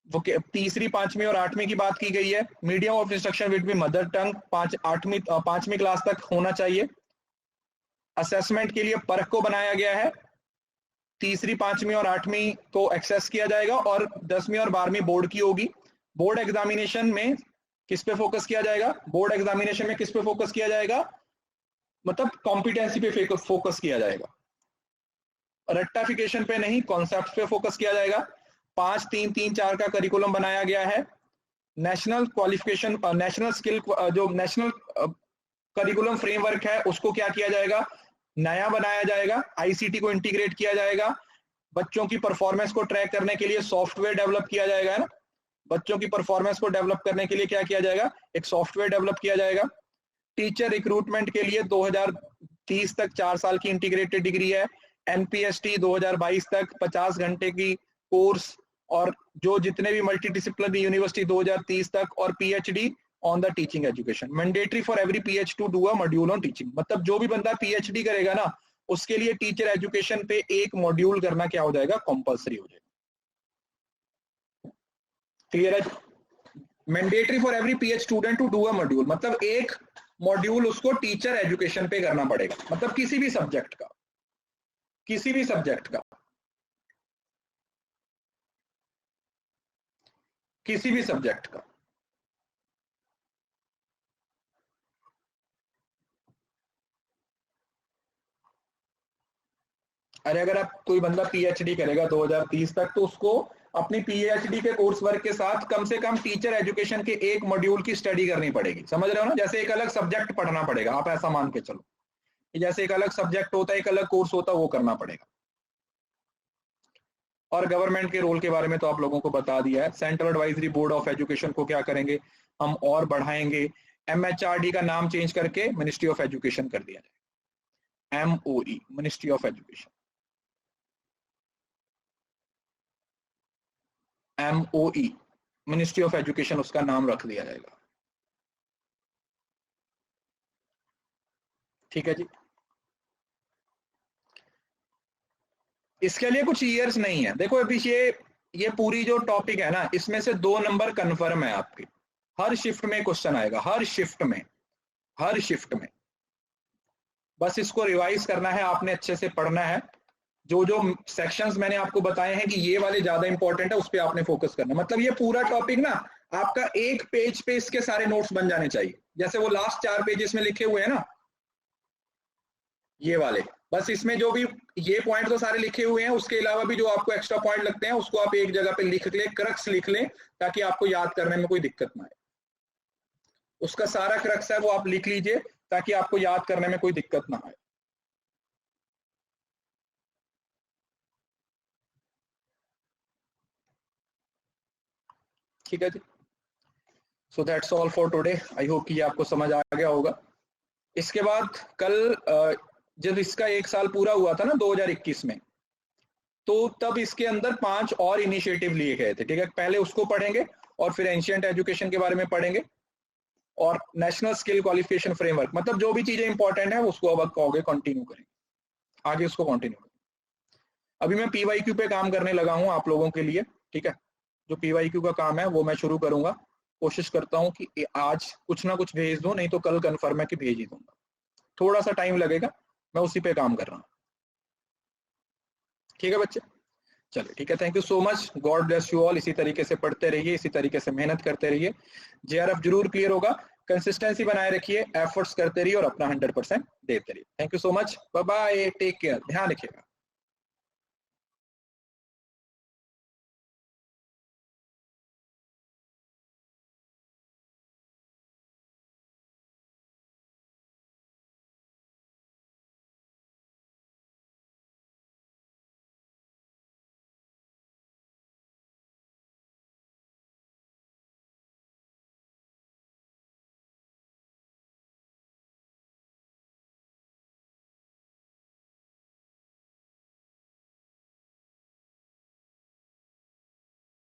वो तीसरी, 5वीं और 8वीं की बात की गई है। Medium of instruction will be mother tongue, 5वीं क्लास तक होना चाहिए। असेसमेंट के लिए परख को बनाया गया है, तीसरी, 5वीं और 8वीं को एक्सेस किया जाएगा और 10वीं और 12वीं बोर्ड की होगी। बोर्ड एग्जामिनेशन में किस पे फोकस किया जाएगा, बोर्ड एग्जामिनेशन में किस पे फोकस किया जाएगा, मतलब कॉम्पिटेंसी पे फोकस किया जाएगा, रेक्टिफिकेशन पे नहीं, कॉन्सेप्ट पे फोकस किया जाएगा। 5-3-3-4 का करिकुलम बनाया गया है। नेशनल क्वालिफिकेशन, नेशनल स्किल, जो नेशनल करिकुलम फ्रेमवर्क है उसको क्या किया जाएगा, नया बनाया जाएगा। ICT को इंटीग्रेट किया जाएगा। बच्चों की परफॉर्मेंस को ट्रैक करने के लिए सॉफ्टवेयर डेवलप किया जाएगा, है ना। बच्चों की परफॉर्मेंस को डेवलप करने के लिए क्या किया जाएगा, एक सॉफ्टवेयर डेवलप किया जाएगा। टीचर रिक्रूटमेंट के लिए 2030 तक 4 साल की इंटीग्रेटेड डिग्री है। NPST 2022 तक 50 घंटे की कोर्स, और जो जितने भी मल्टी डिसिप्लिनरी यूनिवर्सिटी 2030 तक, और PhD on the teaching education. Mandatory for every PH to do a module on teaching. मतलब जो भी बंदा PhD करेगा ना उसके लिए टीचर एजुकेशन पे एक मॉड्यूल करना क्या हो जाएगा, कंपलसरी हो जाएगा। क्लियर है। Mandatory for every PH student to do a module, मतलब एक मॉड्यूल उसको टीचर एजुकेशन पे करना पड़ेगा, मतलब किसी भी सब्जेक्ट का, किसी भी सब्जेक्ट का, किसी भी सब्जेक्ट का। अरे अगर आप कोई बंदा PhD करेगा 2030 तक तो उसको अपनी PhD के कोर्स वर्क के साथ कम से कम टीचर एजुकेशन के एक मॉड्यूल की स्टडी करनी पड़ेगी। समझ रहे हो ना, जैसे एक अलग सब्जेक्ट पढ़ना पड़ेगा, आप ऐसा मान के चलो, जैसे एक अलग सब्जेक्ट होता है, एक अलग कोर्स होता है, वो करना पड़ेगा। और गवर्नमेंट के रोल के बारे में तो आप लोगों को बता दिया है। Central advisory board of education को क्या करेंगे, हम और बढ़ाएंगे। MHRD का नाम चेंज करके मिनिस्ट्री ऑफ एजुकेशन कर दिया जाए, MOE, ministry of education. MOE, ministry of education, उसका नाम रख दिया जाएगा। ठीक है जी। इसके लिए कुछ ईयर्स नहीं है। देखो अभी ये पूरी जो टॉपिक है ना, इसमें से 2 नंबर कंफर्म है आपके। हर शिफ्ट में क्वेश्चन आएगा, हर शिफ्ट में, हर शिफ्ट में। बस इसको रिवाइज करना है आपने, अच्छे से पढ़ना है। जो जो सेक्शंस मैंने आपको बताए हैं कि ये वाले ज्यादा इंपॉर्टेंट है, उस पर आपने फोकस करना। मतलब ये पूरा टॉपिक ना आपका एक पेज पे इसके सारे नोट्स बन जाने चाहिए। जैसे वो लास्ट 4 पेजेस में लिखे हुए हैं ना, ये वाले, बस इसमें जो भी ये पॉइंट तो सारे लिखे हुए हैं, उसके अलावा भी जो आपको एक्स्ट्रा पॉइंट लगते हैं उसको आप एक जगह पे लिख ले, क्रक्स लिख लें, ताकि आपको याद करने में कोई दिक्कत ना आए। उसका सारा क्रक्स है वो आप लिख लीजिए, ताकि आपको याद करने में कोई दिक्कत ना आए। ठीक है जी। So that's all for today. I hope कि ये आपको समझ आ गया होगा। इसके बाद कल जब इसका 1 साल पूरा हुआ था ना 2021 में, तो तब इसके अंदर 5 और इनिशिएटिव लिए गए थे। ठीक है, पहले उसको पढ़ेंगे और फिर एंशिएंट एजुकेशन के बारे में पढ़ेंगे और नेशनल स्किल क्वालिफिकेशन फ्रेमवर्क। मतलब जो भी चीजें इंपॉर्टेंट है उसको अब आगे कंटिन्यू करेंगे, आगे उसको कंटिन्यू करेंगे। अभी मैं PYQ पे काम करने लगा हूं आप लोगों के लिए। ठीक है, जो PYQ का काम है वो मैं शुरू करूंगा। कोशिश करता हूं कि आज कुछ ना कुछ भेज दूं, नहीं तो कल कंफर्म है कि भेज ही दूंगा। थोड़ा सा टाइम लगेगा, मैं उसी पे काम कर रहा हूँ। ठीक है बच्चे, चलिए ठीक है, thank you so much, God bless you all. इसी तरीके से पढ़ते रहिए, इसी तरीके से मेहनत करते रहिए। JRF जरूर क्लियर होगा। कंसिस्टेंसी बनाए रखिए, एफर्ट्स करते रहिए और अपना 100% देते रहिए। Thank you so much, bye bye, take care, ध्यान रखिएगा।